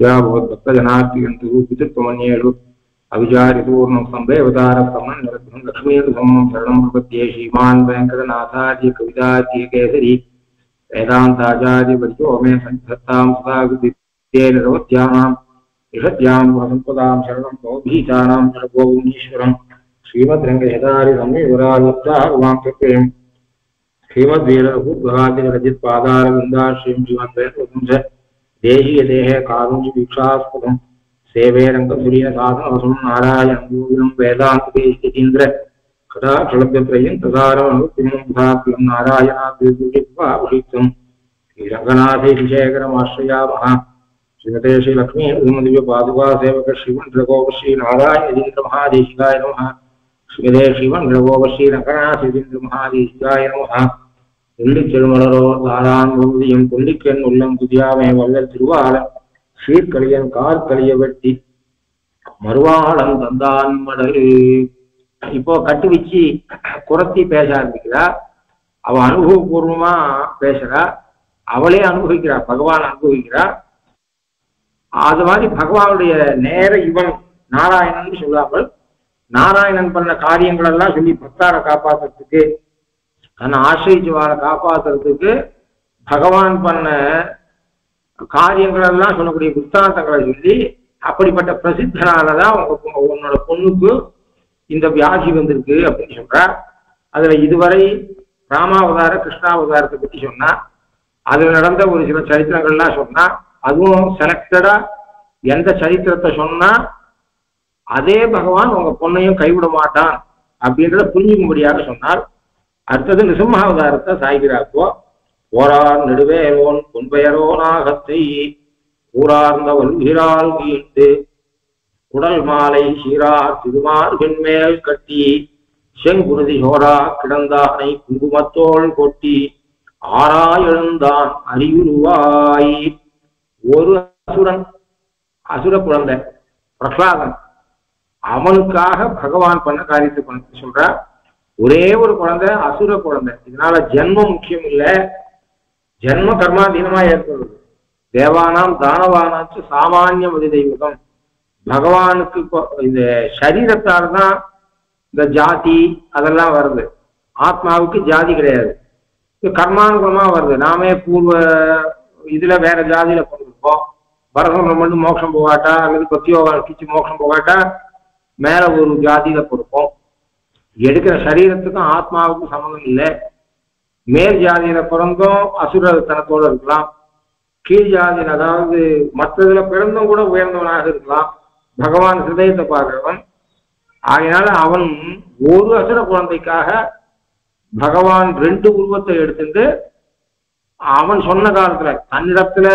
भक्तजनार्तियन्तु पितृत्वमन्येषु अविचारितूर्णं संदेवतारस्तमं निरतं लक्ष्मीर्धमं शरणं प्रपद्ये श्रीमान् वेङ्कटनाथार्य कवितार्किकेसरी वेदान्ताचार्यवर्यो मे सन्निधत्तां सदा विद्ये निरवध्यानां निषद्यां वसम्पदां शरणं भवभीतानां जडगोविन्दीश्वरं श्रीमद्रङ्गयतारिसंविवरालब्धागवां कृपें श्रीमद्वीररघुत्वरादिरजित्पादारविन्दाश्रीं श्रीमद्वेदवंश देशीयदेहे कारुण्यवीक्षास्पदं सेवे रङ्गधुरीयसाधनवसं नारायणं गोविनं वेदान्तदेशिकेन्द्र कटाक्षलभ्यत्रयन्तसारमनुत्तिमं नारायणाद्विपुष्पाभिषिक्तं श्रीरङ्गनाथेशेखरमाश्रयामः श्रीमते श्रीलक्ष्मीनृसिंहदिव्यपादुकासेवक श्रीमन्त्रगोपश्रीनारायणेन्द्रमहादेशिकाय नमः श्रीमते श्रीमन्त्रगोपश्रीरङ्गनाथेन्द्रमहादेशिकाय नमः உள்ளிச்செழுமலரோ தாரான்பதியும் கொல்லிக்கண் உள்ளம் புதியாமை வல்லல் திருவாளன் சீர்கலியன் கார்கலிய வெட்டி மறுவாளன் தந்தான் மடல். இப்போ கட்டு வச்சு குரத்தி பேச ஆரம்பிக்கிறா. அவ அனுபவபூர்வமா பேசுறா. அவளே அனுபவிக்கிறா, பகவான் அனுபவிக்கிறா. அது மாதிரி பகவானுடைய நேர இவன் நாராயணன் சொல்லாமல் நாராயணன் பண்ண காரியங்கள் எல்லாம் சொல்லி பக்தாரை காப்பாற்றுறதுக்கு தன்னை ஆசிரியச்சுவாரை காப்பாற்றுறதுக்கு பகவான் பண்ண காரியங்கள் எல்லாம் சொல்லக்கூடிய புத்தாந்தங்களை சொல்லி அப்படிப்பட்ட பிரசித்தனாலதான் உன்னோட பொண்ணுக்கு இந்த வியாதி வந்திருக்கு அப்படின்னு சொல்றா. அதுல இதுவரை ராமாவதார கிருஷ்ணாவதாரத்தை பற்றி சொன்னா, அதுல நடந்த ஒரு சில சரித்திரங்கள்லாம் சொன்னா, அதுவும் செலக்டடா எந்த சரித்திரத்தை சொன்னா அதே பகவான் உங்க பொண்ணையும் கைவிட மாட்டான் அப்படின்றத புரிஞ்சுக்கும்படியாக சொன்னார். அடுத்தது நிருசிம்மாவதாரத்தை சாய்கிறாப்போ ஓரார் நெடுவேலோன் பொன்பெயரோ நாகத்தை ஊரார்ந்த வல்கிறால் வீண்டு குடல் மாலை சீரார் திருமார் பெண்மேல் கட்டி செங்குருதி சோரா கிடந்தானை குங்குமத்தோள் கொட்டி ஆறா எழுந்தான் அறிவுருவாய். ஒரு அசுர குழந்தை பிரகலாதன், அவனுக்காக பகவான் பண்ண காரியத்தை பண்ண சொல்ற. ஒரே ஒரு குழந்தை அசுர குழந்தை. இதனால ஜென்மம் முக்கியம் இல்லை, ஜென்ம கர்மாதீனமா ஏற்படுறது. தேவானாம் தானவானாச்சு சாமானிய மதி தெய்வம். பகவானுக்கு இந்த சரீரத்தால் தான் இந்த ஜாதி அதெல்லாம் வருது. ஆத்மாவுக்கு ஜாதி கிடையாது, கர்மானுகமா வருது. நாமே பூர்வ இதுல வேற ஜாதியில கொண்டிருப்போம். பரதம் மட்டும் மோட்சம் போகாட்டா அல்லது பத்தியோகா கிச்சு மோட்சம் போகாட்டா மேல ஒரு ஜாதியில கொடுப்போம். எடுக்கிற சரீரத்துக்கும் ஆத்மாவுக்கும் சம்மந்தம் இல்லை. மேல் ஜாதியில பிறந்தும் அசுரத்தனத்தோடு இருக்கலாம், கீழ் ஜாதியில் அதாவது மற்றதுல பிறந்தும் கூட உயர்ந்தவனாக இருக்கலாம். பகவான் ஹிருதயத்தை பார்க்கிறவன். ஆகையினால அவன் ஒரு அசுர குழந்தைக்காக பகவான் 2 உருவத்தை எடுத்துட்டு அவன் சொன்ன காலத்துல தன்னிடத்துல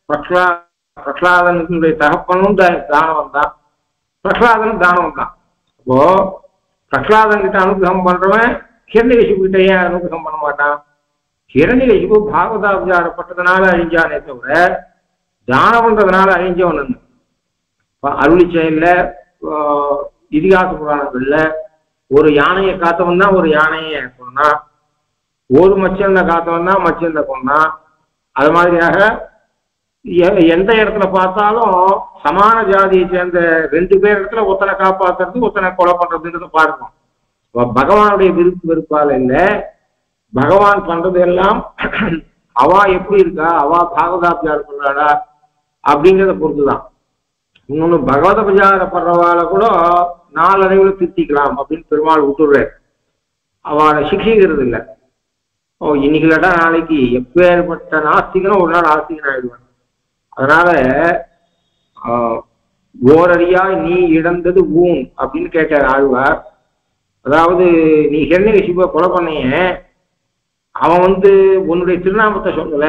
பிரகலாதனுடைய தகப்பனும் தானவன் தான், பிரகலாதனும் தானவன் தான். அப்போ பிரகலாதன் கிட்ட அனுகிரகம் பண்றவன் ஹிரண்யகசிபு கிட்ட ஏன் அனுகிரகம் பண்ண மாட்டான்? ஹிரண்யகசிபு பாகவதாபிச்சாரப்பட்டதுனால அழிஞ்சானே தவிர தானவன்றதுனால அழிஞ்சவன். அருளி செயல்ல இதிகாச புராணங்கள்ல ஒரு யானையை காத்தவன் தான் ஒரு யானையை கொண்டான், ஒரு மச்சந்த காத்தவன் தான் மச்சந்த கொண்டான். அது மாதிரியாக எந்த இடத்துல பார்த்தாலும் சமான ஜாதியை சேர்ந்த 2 பேர் இடத்துல ஒத்தனை காப்பாத்துறது ஒத்தனை கொலை பண்றதுன்றத பார்க்கணும். பகவானுடைய விருப்பு வெறுப்பால் இல்லை, பகவான் பண்றது எல்லாம் அவா எப்படி இருக்கா, அவா பாகவதாபிச்சாரம் பண்றாடா அப்படிங்கிறத பொறுத்துதான். இன்னொன்னு பகவத பிரச்சாரப்படுறவால கூட நாளடைவுல திருத்திக்கலாம் அப்படின்னு பெருமாள் விட்டுடுறாரு. அவளை சிக்ஷிக்கிறது இல்லை. இன்னைக்கு இல்லாட்டா நாளைக்கு எப்பேற்பட்ட நாஸ்திகனும் ஒரு நாள் ஆஸ்திகன் ஆயிடுவான். அதனால ஓரறியா நீ இழந்தது ஊன் அப்படின்னு கேட்டார் ஆழ்வார். அதாவது நீ ஹிரண்யகசிபுவை கொலை பண்ணிய, அவன் உன்னுடைய திருநாமத்தை சொல்லல,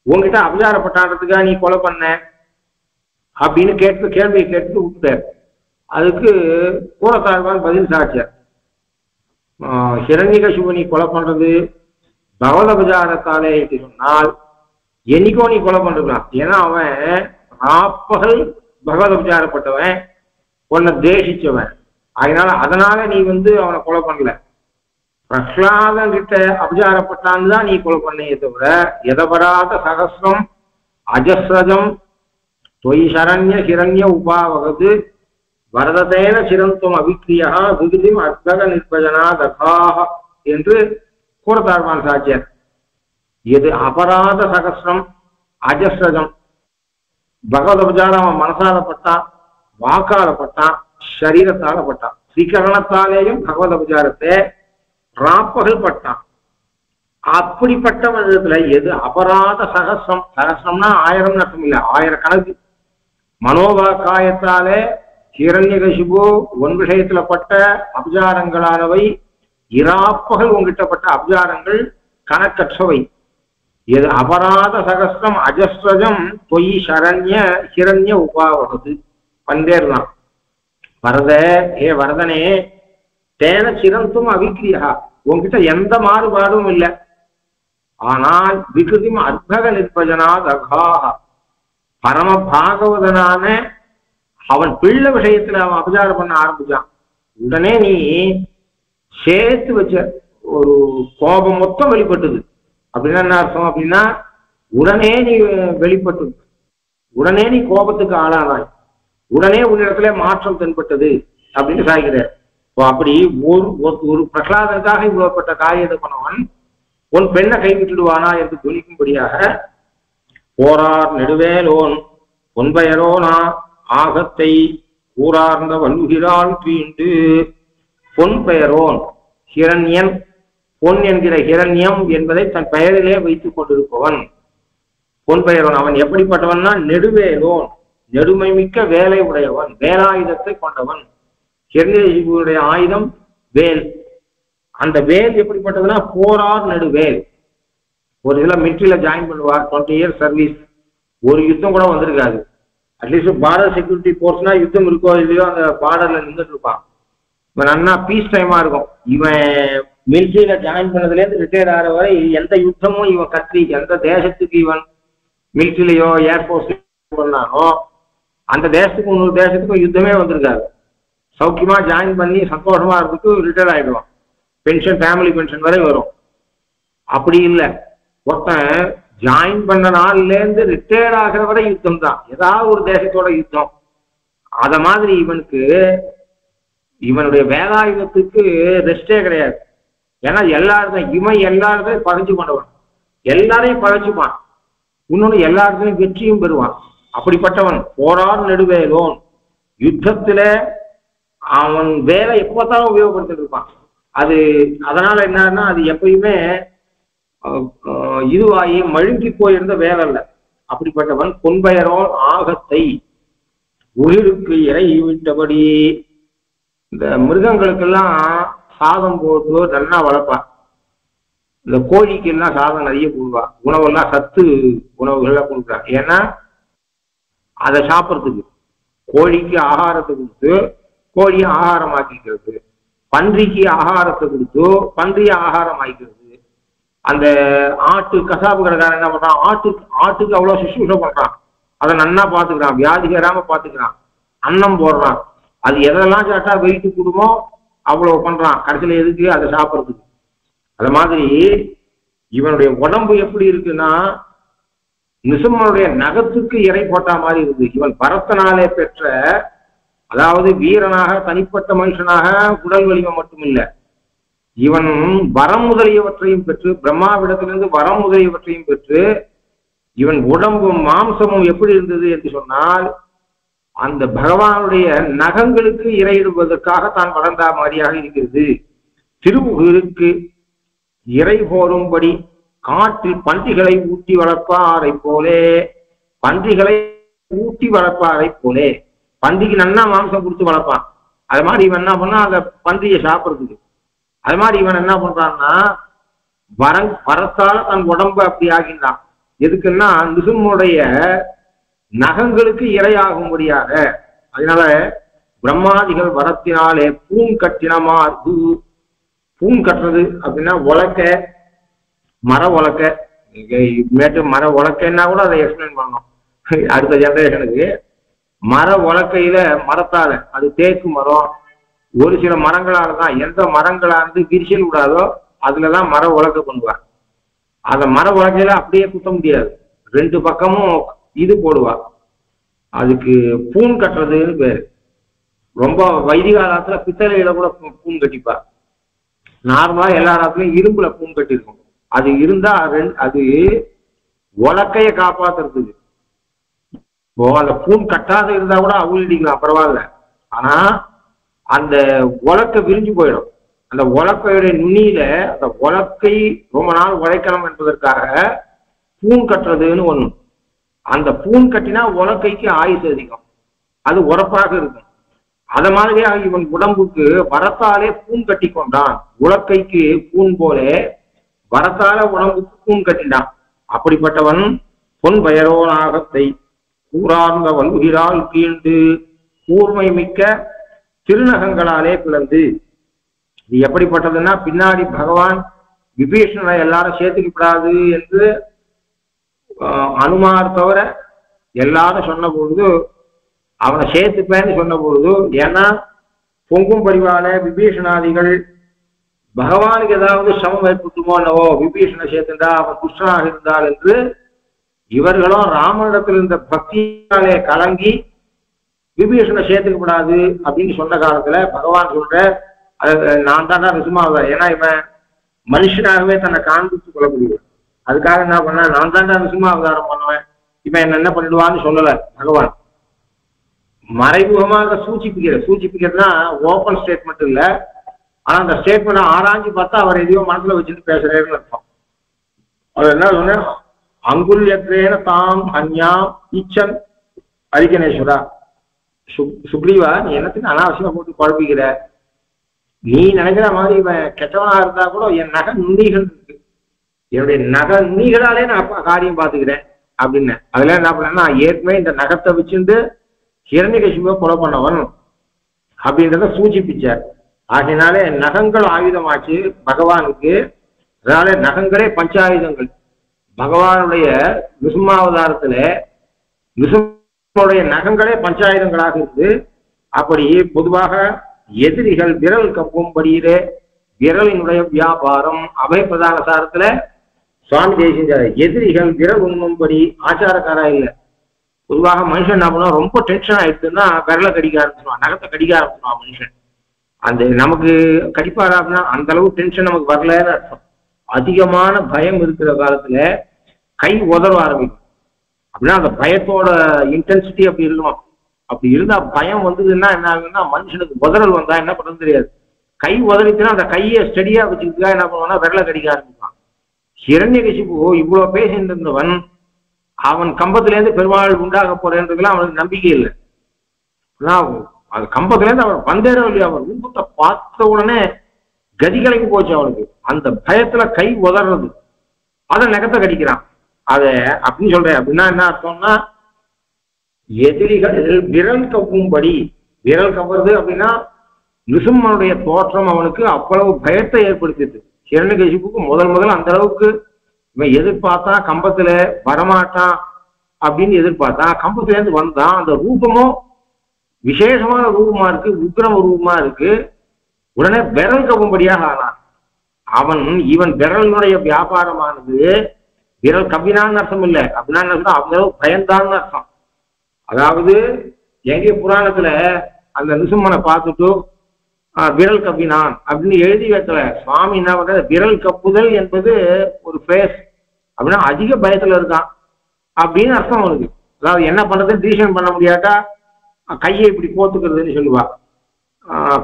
உன்கிட்ட அபச்சாரப்பட்டான்றதுக்காக நீ கொலை பண்ண அப்படின்னு கேள்வியை கேட்டு விட்டார். அதுக்கு கூறத்தாழ்வான் பதில் சாட்சியார். ஹிரண்யகசிபு நீ கொலை பண்றது பகவத அபச்சாரத்தாலே சொன்னால் என்னைக்கோ நீ கொலை பண்ணிருக்கலாம். ஏன்னா அவன் ராப்பகல் பகவத அபச்சாரப்பட்டவன், உன்னை தேசிச்சவன். அதனால நீ அவனை கொலை பண்ணல. பிரகலாதன் கிட்ட அபச்சாரப்பட்டான்னு தான் நீ கொலை பண்ணையே தவிர எதபராத சகசிரம் அஜஸ்ரஜம் தொய் சரண்ய ஹிரண்ய உபாவகது வரததேன சிரந்தும் அவிக்ரியா விகிதிம் அர்த்தக நிர்பஜனா தகாக என்று கூறத்தாழ்வான் சாட்சியர். எது அபராத சகசிரம் அஜஸ்ரஜம், பகவத் உபச்சாரம் அவன் மனசால பட்டான், வாக்கால பட்டான், சரீரத்தால பட்டான். ஸ்ரீகரணத்தாலேயும் பகவத் உபச்சாரத்தை ராப்பகல் பட்டான். அப்படிப்பட்ட விதத்துல எது அபராத சகசிரம், சகசிரம்னா 1000 அர்த்தம் இல்லை, 1000 கணக்கு. மனோவாக்காயத்தாலே ஹிரண்யகசிபு உன் விஷயத்துல பட்ட அபச்சாரங்களானவை இராப்பகல் உங்கிட்டப்பட்ட அபச்சாரங்கள் கணக்கற்றவை. எது அபராத சகசிரம் அஜஸ்ரஜம் தொய் சரண்ய ஹிரண்ய உபாவகது பந்தேர் தான். வரத ஏ வரதனே தேன சிரந்தும் அவிக்ரியா, உங்ககிட்ட எந்த மாறுபாடும் இல்லை. ஆனால் விகிருதிம் அர்த்தக நிர்பஜனா தகாக, பரம பாகவதனான அவன் பிள்ளை விஷயத்துல அவன் அபச்சாரம் பண்ண ஆரம்பிச்சான். உடனே நீ சேர்த்து வச்ச ஒரு கோபம் மொத்தம் வெளிப்பட்டது. அப்படின்னா என்ன அர்த்தம் அப்படின்னா, உடனே நீ வெளிப்பட்டு, உடனே நீ கோபத்துக்கு ஆளானாய், உடனே உன்னிடத்துல மாற்றம் தென்பட்டது அப்படின்னு சாய்கிற. அப்படி ஒரு பிரகலாதனுக்காக இவ்வளவுப்பட்ட காரியத்தை பண்ணவன் உன் பெண்ணை கைவிட்டுடுவானா என்று துணிக்கும்படியாக போரார் நெடுவேலோன் பொன்பெயரோனா ஆகத்தை கூறார்ந்த வல்லுகிறாள் தீண்டு. பொன் பெயரோன் ஹிரண்யன், பொன் என்கிற ஹிரண்யம் என்பதை தன் பெயரிலே வைத்துக் கொண்டிருப்பவன் பொன் பெயரோன். அவன் எப்படிப்பட்டவன்னா நெடுவேலோன், நெடுமை மிக்க வேலை உடையவன், வேலாயுதத்தை கொண்டவன். ஹிரண்யகிரியுடைய ஆயுதம் வேல். அந்த வேல் எப்படிப்பட்டதுன்னா போரார் நெடுவேல். ஒரு சில மிலிட்ரியில ஜாயின் பண்ணுவார், 20 இயர்ஸ் சர்வீஸ், ஒரு யுத்தம் கூட வந்திருக்காது. அட்லீஸ்ட் பார்டர் செக்யூரிட்டி போர்ஸ்னா யுத்தம் இருக்கோ இல்லையோ அந்த பார்டர்ல நின்றுட்டு இருப்பான். இவன் அண்ணா பீஸ் டைமா இருக்கும். இவன் மிலிட்ரியில ஜாயின் பண்ணதுலேருந்து ரிட்டையர் ஆகிற வரை எந்த யுத்தமும் இவன் கட்சி, எந்த தேசத்துக்கு இவன் மிலிட்ரிலையோ ஏர்போர்ஸ்லயோ பண்ணானோ அந்த தேசத்துக்கு இன்னொரு தேசத்துக்கும் யுத்தமே வந்திருக்காது. சௌக்கியமா ஜாயின் பண்ணி சந்தோஷமா இருந்துட்டு ரிட்டையர் ஆகிடுவான். பென்ஷன், ஃபேமிலி பென்ஷன் வரை வரும். அப்படி இல்லை, ஒருத்தன் ஜாயின் பண்ண நாள்லேருந்து ரிட்டையர்ட் ஆகிற வரை யுத்தம் தான், ஏதாவது ஒரு தேசத்தோட யுத்தம். அத மாதிரி இவனுக்கு இவனுடைய வேலாயுதத்துக்கு ரெஸ்டே கிடையாது. ஏன்னா எல்லாருக்கும் இவன் எல்லாருக்கும் பகைச்சு கொண்டவன், எல்லாரையும் பகைச்சுப்பான், இன்னொன்னு எல்லாருக்கும் வெற்றியும் பெறுவான். அப்படிப்பட்டவன் போரார் நெடுவேலோன், யுத்தத்துல அவன் வேலை எப்போதான் உபயோகப்படுத்திட்டு இருப்பான். அது அதனால என்னன்னா அது எப்பயுமே இதுவாகி மழுங்கி போயிருந்த வேலை இல்லை. அப்படிப்பட்டவன் பொன்பெயரோன் ஆகத்தை உயிருக்கு இறை விட்டபடி. இந்த மிருகங்களுக்கெல்லாம் சாதம் போட்டு நல்லா வளர்ப்பான். இந்த கோழிக்கு எல்லாம் சாதம் நிறைய கொடுப்பா, உணவெல்லாம் சத்து உணவுகள்லாம் கொடுக்குறான். ஏன்னா அதை சாப்பிட்றதுக்கு, கோழிக்கு ஆகாரத்தை கொடுத்து கோழியை ஆகாரம் ஆக்கிக்கிறது, பன்றிக்கு ஆகாரத்தை கொடுத்து பன்றியை ஆகாரம் ஆக்கிக்கிறது. அந்த ஆட்டு கசாப்பு கடைக்காரன் என்ன பண்றான், ஆட்டுக்கு அவ்வளவு சுசுஷை பண்றான், அதை நன்னா பாத்துக்கிறான், வியாதி வராம பாத்துக்கிறான், அன்னம் போடுறான். அது எதெல்லாம் சாட்டா வெயிட்டு கூடுமோ அவ்வளவு பண்றான், கடைசியில எதுக்கு அதை சாப்பிட்றதுக்கு. அது மாதிரி இவனுடைய உடம்பு எப்படி இருக்குன்னா நிசும்மனுடைய நகத்துக்கு இறை போட்டா மாதிரி இருக்கு. இவன் பரத்தனாலே பெற்ற, அதாவது வீரனாக தனிப்பட்ட மனுஷனாக உடல் வலிமை மட்டும் இல்லை, இவன் வரம் முதலியவற்றையும் பெற்று, பிரம்மாவிடத்திலிருந்து வரம் முதலியவற்றையும் பெற்று, இவன் உடம்பும் மாம்சமும் எப்படி இருந்தது என்று சொன்னால் அந்த பகவானுடைய நகங்களுக்கு இறையிடுவதற்காக தான் வளர்ந்த மாதிரியாக இருக்கிறது. திருவுகிற்கு இறை போரும்படி காட்டில் பன்றிகளை ஊட்டி வளர்ப்பாரை போலே, பன்றிகளை ஊட்டி வளர்ப்பாரை போலே, பன்றிக்கு நன்னா மாம்சம் கொடுத்து வளர்ப்பான். அது மாதிரி இவன் என்ன பண்ணா அந்த பன்றியை சாப்பிட்றதுக்கு. அது மாதிரி இவன் என்ன பண்றான்னா வரத்தால தன் உடம்பு அப்படி ஆகின்றான். எதுக்குன்னா நிசும்முடைய நகங்களுக்கு இரையாகும்படியாக. அதனால பிரம்மாதிகள் வரத்தினாலே பூன் கட்டினமார்பு. பூன் கட்டுறது அப்படின்னா உலக்க, மர உலக்க. மேட்டு மர உலக்கைன்னா கூட அதை எக்ஸ்பிளைன் பண்ணணும் அடுத்த ஜெனரேஷனுக்கு. மர உலக்கையில மரத்தால, அது தேக்கு மரம், ஒரு சில மரங்களால தான், எந்த மரங்களா இருந்து விரிசல் விடாதோ அதுலதான் மர உலக்க பண்ணுவார். அந்த மர உலக்கையில அப்படியே குத்த முடியாது, ரெண்டு பக்கமும் இது போடுவா. அதுக்கு பூன் கட்டுறதுன்னு பேரு. ரொம்ப வைதிக காலத்துல பித்தளையில கூட பூன் கட்டிப்பா. நார்மலா எல்லா இடத்துலயும் இரும்புல பூன் கட்டிருக்கும். அது இருந்தா அது உலக்கைய காப்பாத்துறதுக்கு. அந்த பூன் கட்டாத இருந்தா கூட அவுளிக்கலாம், பரவாயில்ல. ஆனா அந்த உலக்கை விரிஞ்சு போயிடும். அந்த உலக்கையுடைய நுனியில அந்த உலக்கை ரொம்ப நாள் உழைக்கலாம் என்பதற்காக பூன் கட்டுறதுன்னு ஒண்ணு. அந்த பூன் கட்டினா உலக்கைக்கு ஆயுசு அதிகம், அது உரப்பாக இருக்கும். அத மாதிரியா இவன் உடம்புக்கு வரத்தாலே பூன் கட்டி கொண்டான். உலக்கைக்கு பூன் போல வரத்தால உடம்புக்கு பூன் கட்டினான். அப்படிப்பட்டவன் பொன் பயரோ நாகத்தை கூறார்ந்த வல்லுகிறால் கீண்டு கூர்மை மிக்க திருநகங்களாலே பிளந்து. இது எப்படிப்பட்டதுன்னா, பின்னாடி பகவான் விபீஷணனை எல்லாரும் சேர்த்துக்கப்படாது என்று அனுமார் தவிர எல்லாரும் சொன்ன பொழுது அவனை சேர்த்துப்பேன்னு சொன்ன பொழுது, ஏன்னா பொங்கும் பரிவால விபீஷணாதிகள் பகவானுக்கு ஏதாவது சமம் ஏற்பட்டுமோ என்னவோ, விபீஷணனை சேர்த்துண்டா அவன் துஷ்டனாக இருந்தால் என்று இவர்களும் ராமனிடத்தில் இருந்த பக்தியாலே கலங்கி விபீஷணனை சேர்த்துக்கப்படாது அப்படின்னு சொன்ன காலத்துல பகவான் சொல்ற, நான் தாண்டா நிசுமாவதார். ஏன்னா இவன் மனுஷனாகவே தன்னை காண்பித்துக் கொள்ளக்கூடியவன். அதுக்காக என்ன பண்ண, நான் தாண்டா நிசுமா அவதாரம் பண்ணுவேன், இவன் என்ன பண்ணிடுவான்னு சொல்லல பகவான். மறைமுகமாக சூச்சிப்பிக்கிறதுனா ஓப்பன் ஸ்டேட்மெண்ட் இல்ல. ஆனா அந்த ஸ்டேட்மெண்ட் ஆராய்ச்சி பார்த்தா அவர் எதையோ மனசுல வச்சுட்டு பேசுறேன்னு அர்த்தம். அவர் என்ன சொன்ன, அங்குல்யத்ரேன தாம் அந்யாம் ஈச்சன் அரிகணேஸ்வரா. சுக்ரீவா, நீ என்னத்துக்கு அனாவசியமா போட்டு குழப்பிக்கிற? நீ நினைக்கிற மாதிரி இவன் கெட்டவனா இருந்தா கூட என் நகை நுண்ணிகள் இருக்கு, என்னுடைய நகை நுண்ணிகளாலே நான் காரியம் பார்த்துக்கிறேன் அப்படின்னு. அதுல என்ன பண்ணா, ஏற்கனவே இந்த நகத்தை வச்சுட்டு ஹிரண்யகசிபுவை கொலை பண்ணவன் அப்படின்றத சூச்சிப்பிச்சார். ஆகையினாலே நகங்கள் ஆயுதமாச்சு பகவானுக்கு. அதனால நகங்களே பஞ்சாயுதங்கள். பகவானுடைய நிருசிம்மாவதாரத்துல நிருசிம்மனுடைய நகங்களே பஞ்சாயுதங்களாக இருக்கு. அப்படி பொதுவாக எதிரிகள் விரல் கப்பும்படியிலே விரலினுடைய வியாபாரம் அபய பிரதான சாரத்துல சுவாமி தேசிய எதிரிகள் விரல் உண்ணும்படி ஆச்சாரக்காரா இல்லை. பொதுவாக மனுஷன் என்ன பண்ணுவான், ரொம்ப டென்ஷன் ஆயிடுச்சுன்னா விரலை கடிக்க ஆரம்பிச்சுவான், நகத்தை கடிக்க ஆரம்பிச்சுவான் மனுஷன். அந்த நமக்கு கடிப்பாரா அப்படின்னா அந்த அளவு டென்ஷன் நமக்கு வரலன்னு அர்த்தம். அதிகமான பயம் இருக்கிற காலத்துல கை உதற ஆரம்பிக்கும். அப்படின்னா அந்த பயத்தோட இன்டென்சிட்டி அப்படி இருக்கணும். அப்படி இருந்தா பயம் வந்ததுன்னா என்ன ஆகுதுன்னா, மனுஷனுக்கு உதறல் வந்தா என்ன பண்ணுறது தெரியாது. கை உதறிச்சுன்னா அந்த கையை ஸ்டெடியா வச்சுக்கிட்டா என்ன பண்ணுவான்னா விரலை கடிக்க ஆரம்பிப்பான். ஹிரண்யகசிபு இவ்வளவு பேசிட்டு இருந்தவன், அவன் கம்பத்திலேருந்து பெருமாள் உண்டாக போறேன்றதுலாம் அவனுக்கு நம்பிக்கை இல்லை. அது கம்பத்திலேருந்து அவன் வந்தேரோ இல்லையா, அவன் ரூபத்தை பார்த்த உடனே கதிகலைக்கு போச்சு அவனுக்கு. அந்த பயத்துல கை உதறது, அதை நகத்தை கடிக்கிறான். அத அப்படின்னு சொல்றேன். அப்படின்னா என்ன அர்த்தம்னா, எதிரிகள் விரல் கவ்வும்படி, விரல் கவ்வுறது அப்படின்னா நிருசிம்மனுடைய தோற்றம் அவனுக்கு அவ்வளவு பயத்தை ஏற்படுத்தியது. ஹிரண்யகசிபுக்கு முதல் அந்த அளவுக்கு இவன் எதிர்பார்த்தான், கம்பத்துல வரமாட்டான் அப்படின்னு எதிர்பார்த்தான். கம்பத்துல இருந்து வந்தான். அந்த ரூபமும் விசேஷமான ரூபமா இருக்கு, உக்கிரம ரூபமா இருக்கு. உடனே விரல் கவ்வும்படியாக ஆனான் அவன். இவன் விரலினுடைய வியாபாரமானது விரல் கவ்வினான்னு அர்த்தம் இல்லை, அப்படின்னா அந்த அளவு பயந்தான்னு அர்த்தம். அதாவது எங்கே புராணத்துல அந்த நிருசிம்மனை பார்த்துட்டு விரல் கவ்வினான் அப்படின்னு எழுதி வைக்கல. சுவாமி என்ன பண்ற, விரல் கப்புதல் என்பது ஒரு ஃபேஸ் அப்படின்னா அதிக பயத்துல இருக்கான் அப்படின்னு அர்த்தம் அவனுக்கு. அதாவது என்ன பண்றதுன்னு டிசிஷன் பண்ண முடியாட்டா கையை இப்படி கோத்துக்கிறதுன்னு சொல்லுவா.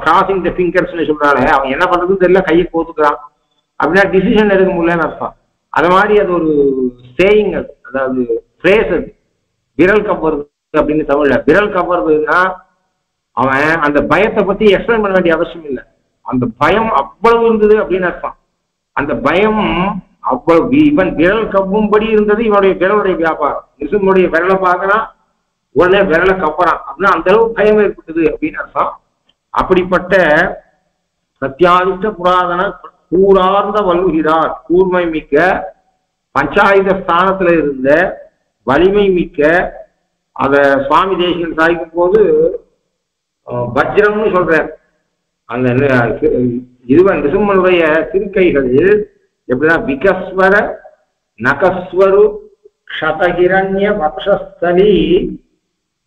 கிராசிங் த ஃபிங்கர்ஸ்ன்னு சொல்றாளே, அவன் என்ன பண்றதுன்னு தெரியல, கையை கோத்துக்கிறான் அப்படின்னா டிசிஷன் எடுக்க முடியலன்னு அர்த்தம். அது மாதிரி அது ஒரு சேயிங், அது அதாவது ஃப்ரேஸ். அது விரல் கப்புறது அப்படின்னு தமிழ்ல. விரல் கப்புறதுன்னா அவன் அந்த பயத்தை பத்தி எக்ஸ்பிளைன் பண்ண வேண்டிய அவசியம் இல்லை. அந்த பயம் அவ்வளவு இருந்தது அப்படின்னு அர்த்தம். அந்த பயம் அவ்வளவு இவன் விரல் கவ்வும்படி இருந்தது. இவனுடைய விரலுடைய வியாபாரம். நிருசிம்மனுடைய விரலை பார்க்கறான், உடனே விரலை கப்புறான் அப்படின்னா அந்த அளவு பயம் ஏற்பட்டது அப்படின்னு அர்த்தம். அப்படிப்பட்ட சத்தியாதிஷ்ட புராதன கூறார்ந்த வல்லுகிறார், கூர்மை மிக்க பஞ்சாயுத ஸ்தானத்துல இருந்த வலிமை மிக்க, அத சுவாமி தேசிகன் சாய்க்கும் போது வஜ்ரம்னு சொல்ற. அந்த இதுவன் நிருசிம்மனுடைய திருக்கைகள் எப்படின்னா விகஸ்வர நகஸ்வரு க்ஷதகிரண்ய வக்ஷஸ்தலி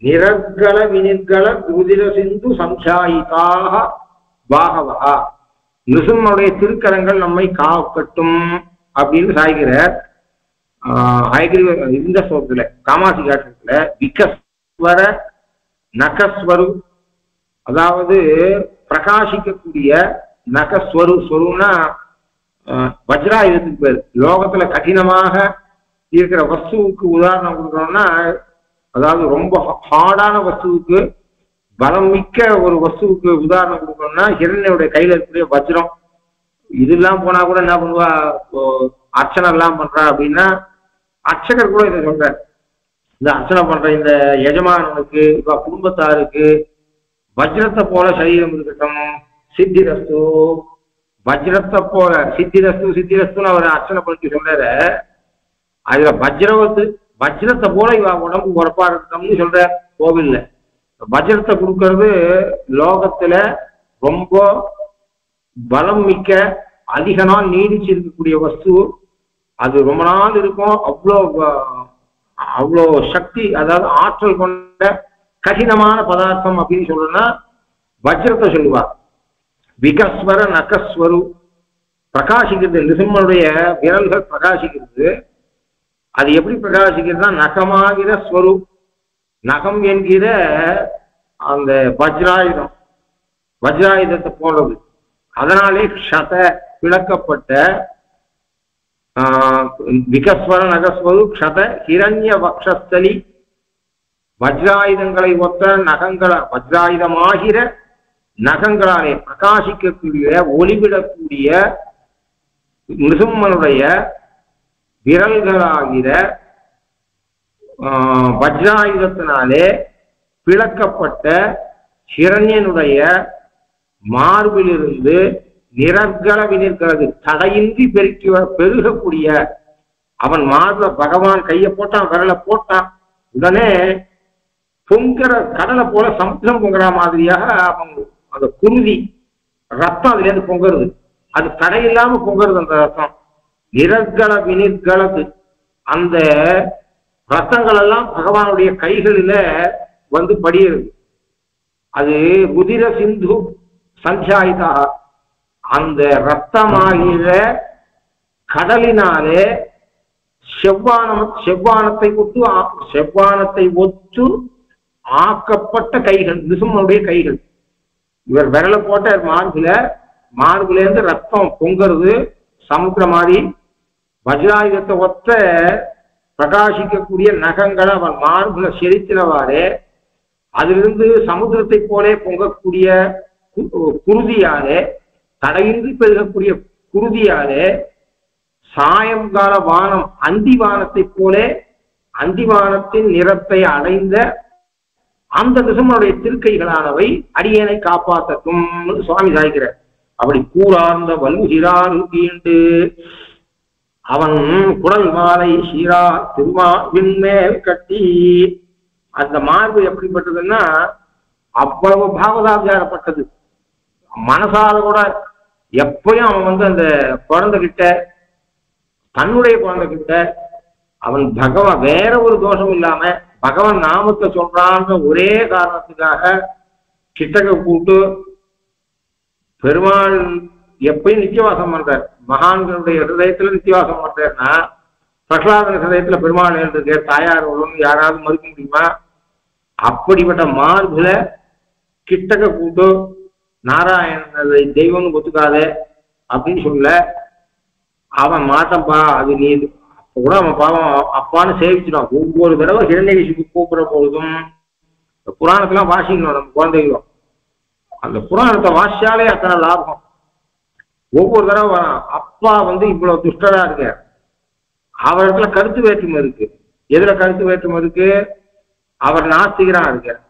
நிரர்கல வினிர்கல குதிர சிந்து சம்சாயிதாக பாகவா. நிருசிம்மனுடைய திருக்கரங்கள் நம்மை காக்கட்டும் அப்படின்னு சாய்கிறார். இந்த ஸ்லோகத்துல காமாசி காட்டத்துல விகஸ்வர நகஸ்வரு, அதாவது பிரகாசிக்கக்கூடிய நகஸ்வரு. ஸ்வருன்னா வஜ்ராயுதத்துக்கு பேர். லோகத்துல கடினமாக இருக்கிற வஸ்துவுக்கு உதாரணம் கொடுக்கணும்னா, அதாவது ரொம்ப ஹார்டான வஸ்துவுக்கு, பலம் மிக்க ஒரு வஸ்துவுக்கு உதாரணம் கொடுக்கணும்னா ஹிரண்யனுடைய கையில இருக்கக்கூடிய வஜ்ரம். இதெல்லாம் போனா கூட என்ன பண்ணுவா, அர்ச்சனை எல்லாம் பண்றா அப்படின்னா அர்ச்சகர் கூட இதை சொல்ற, இந்த அர்ச்சனை பண்ற இந்த எஜமானனுக்கு குடும்பத்தாருக்கு வஜ்ரத்தை போல சரீரம் இருக்கட்டும், சித்திரஸ்து, வஜ்ரத்தை போல சித்திரஸ்துன்னு அவர் அர்ச்சனை பண்ணி சொல்றாரு. அதுல வஜ்ரத்தை போல இவ உடம்பு உரப்பா இருக்கட்டும்னு சொல்ற கோவில்ல. வஜ்ரத்தை கொடுக்கறது லோகத்துல ரொம்ப பலம் மிக்க அதிக நாள் நீடிச்சு இருக்கக்கூடிய வஸ்து. அது ரொம்ப நாள் இருக்கும். அவ்வளோ சக்தி, அதாவது ஆற்றல் கொண்ட கடினமான பதார்த்தம் அப்படின்னு சொல்லணும்னா வஜ்ரத்தை சொல்லுவார். விகஸ்வர நகஸ்வரு, பிரகாசிக்கிறது. நிருசிம்மனுடைய விரல்கள் பிரகாசிக்கிறது. அது எப்படி பிரகாசிக்கிறதுனா நகமாகிற ஸ்வரு, நகம் என்கிற அந்த வஜ்ராயுதத்தை போன்றது. அதனாலே க்ஷத பிளக்கப்பட்ட விகஸ்வர நகஸ்வரு க்ஷத ஹிரண்ய வக்ஷஸ்தலி, வஜ்ராயுதங்களை ஒத்த வஜ்ராயுதமாகிற நகங்களாலே பிரகாசிக்கக்கூடிய ஒளிவிடக்கூடிய நிருசிம்மனுடைய விரல்களாகிற வஜ்ராயுதத்தினாலே பிளக்கப்பட்ட ஹிரண்யனுடைய மார்பிலிருந்து நிரர்கல வினிர்கிறது, தடையின்றி பெருகக்கூடிய அவன் மார்புல பகவான் கையை போட்டான், விரலை போட்டான், உடனே பொங்குற கடலை போல சமுத்திரம் பொங்குற மாதிரியாக அவன் அந்த குருதி ரத்தம் அதுல இருந்து பொங்குறது. அது தடையில்லாம பொங்குறது அந்த ரத்தம். நிரர்கல வினிர்கலது, அந்த ரத்தங்கள் எல்லாம் பகவானுடைய கைகளில வந்து படியிறது. அது ருதிர சிந்து சஞ்சாயிதா, அந்த ரத்தமாகிற கடலினாலே செவ்வானத்தை ஒத்து ஆக்கப்பட்ட கைகள் நிருசிம்மனுடைய கைகள். இவர் விரல போட்ட மார்புல இருந்து ரத்தம் பொங்குறது சமுத்திரம் மாதிரி. வஜ்ராயுதத்தை ஒத்த பிரகாசிக்கக்கூடிய நகங்களை அவன் மார்புல செலுத்தினவாறு அதிலிருந்து சமுத்திரத்தை போலே பொங்கக்கூடிய குருதியாலே, தடையின்றி பெருகக்கூடிய குருதியாலே சாயங்கால வானம் அந்திவானத்தை போலே அந்திவானத்தின் நிறத்தை அடைந்த அந்த நிருசிம்மனுடைய திருக்கைகளானவை அடியேனை காப்பாற்றட்டும் சுவாமி சாய்க்கிறார். அப்படி கூறார்ந்த வல்லுகிறான் கீண்டு அவன் குடல் மாலை சீரா திருமாவின் மேல் கட்டி. அந்த மார்பு எப்படிப்பட்டதுன்னா அவ்வளவு பாவதாச்சாரப்பட்டது. மனசால கூட எப்பயும் அவன் அந்த குழந்தைகிட்ட, தன்னுடைய குழந்தைகிட்ட அவன் பகவான் வேற ஒரு தோஷம் இல்லாம பகவான் நாமத்தை சொல்றான்ற ஒரே காரணத்துக்காக கிட்டக்க கூட்டு பெருமாள் எப்பயும் நித்தியவாசம் பண்றார். மகான்களுடைய ஹிருதயத்துல நித்தியவாசம் பண்றாருன்னா பிரகலாதன் ஹிருதயத்துல பெருமாள் இருக்க தாயார் ஒழுங்கு யாராவது மறுக்க முடியுமா? அப்படிப்பட்ட மார்புல கிட்டக்க கூட்டு நாராயணனை தெய்வம்னு ஒத்துக்காத அப்படின்னு சொல்ல, அவன் மாட்டம்பா அது நீ அப்ப கூட அவன் பாவம் அப்பான்னு சேவிச்சிடும். ஒவ்வொரு தடவை ஹிரண்யகசிபு கூப்பிடுற பொழுதும் புராணத்தெல்லாம் வாசிக்கணும் நம்ம குழந்தைகளும். அந்த புராணத்தை வாசிச்சாலே அத்தனை லாபம். ஒவ்வொரு தடவை அப்பா இவ்வளவு துஷ்டரா இருக்க, அவரிடத்துல கருத்து வேற்றுமை இருக்கு. எதுல கருத்து வேற்றுமை இருக்கு? அவர் நாஸ்திகரா இருக்கார்,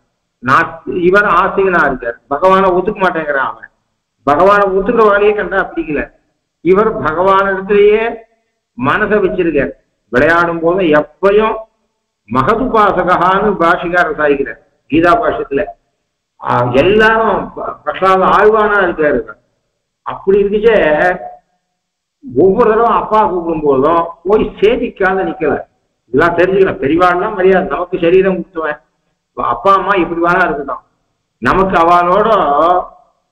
இவர் ஆஸ்திகனா இருக்கார். பகவானை ஒத்துக்க மாட்டேங்கிறான். அவன் பகவானை ஒத்துக்கிற வேலையே கண்டா பிடிக்கல. இவர் பகவானிடத்திலேயே மனசை வச்சிருக்கார். விளையாடும் போது எப்பயும் மகதுபாசகான்னு பாஷிகாரர் சாய்கிறார் கீதா பாஷத்துல. எல்லாரும் பிரசாத ஆழ்வானா இருக்காரு. அப்படி இருக்குச்சே ஒவ்வொரு தடவை அப்பா கூப்பிடும் போதும் போய் சேதிக்காத நிக்கல. இதெல்லாம் தெரிஞ்சுக்கணும். பெரியவாள்லாம் மரியாதை, நமக்கு சரீரம் கொடுத்துவேன், அப்பா அம்மா இப்படி வேணா இருக்கட்டும், நமக்கு அவளோட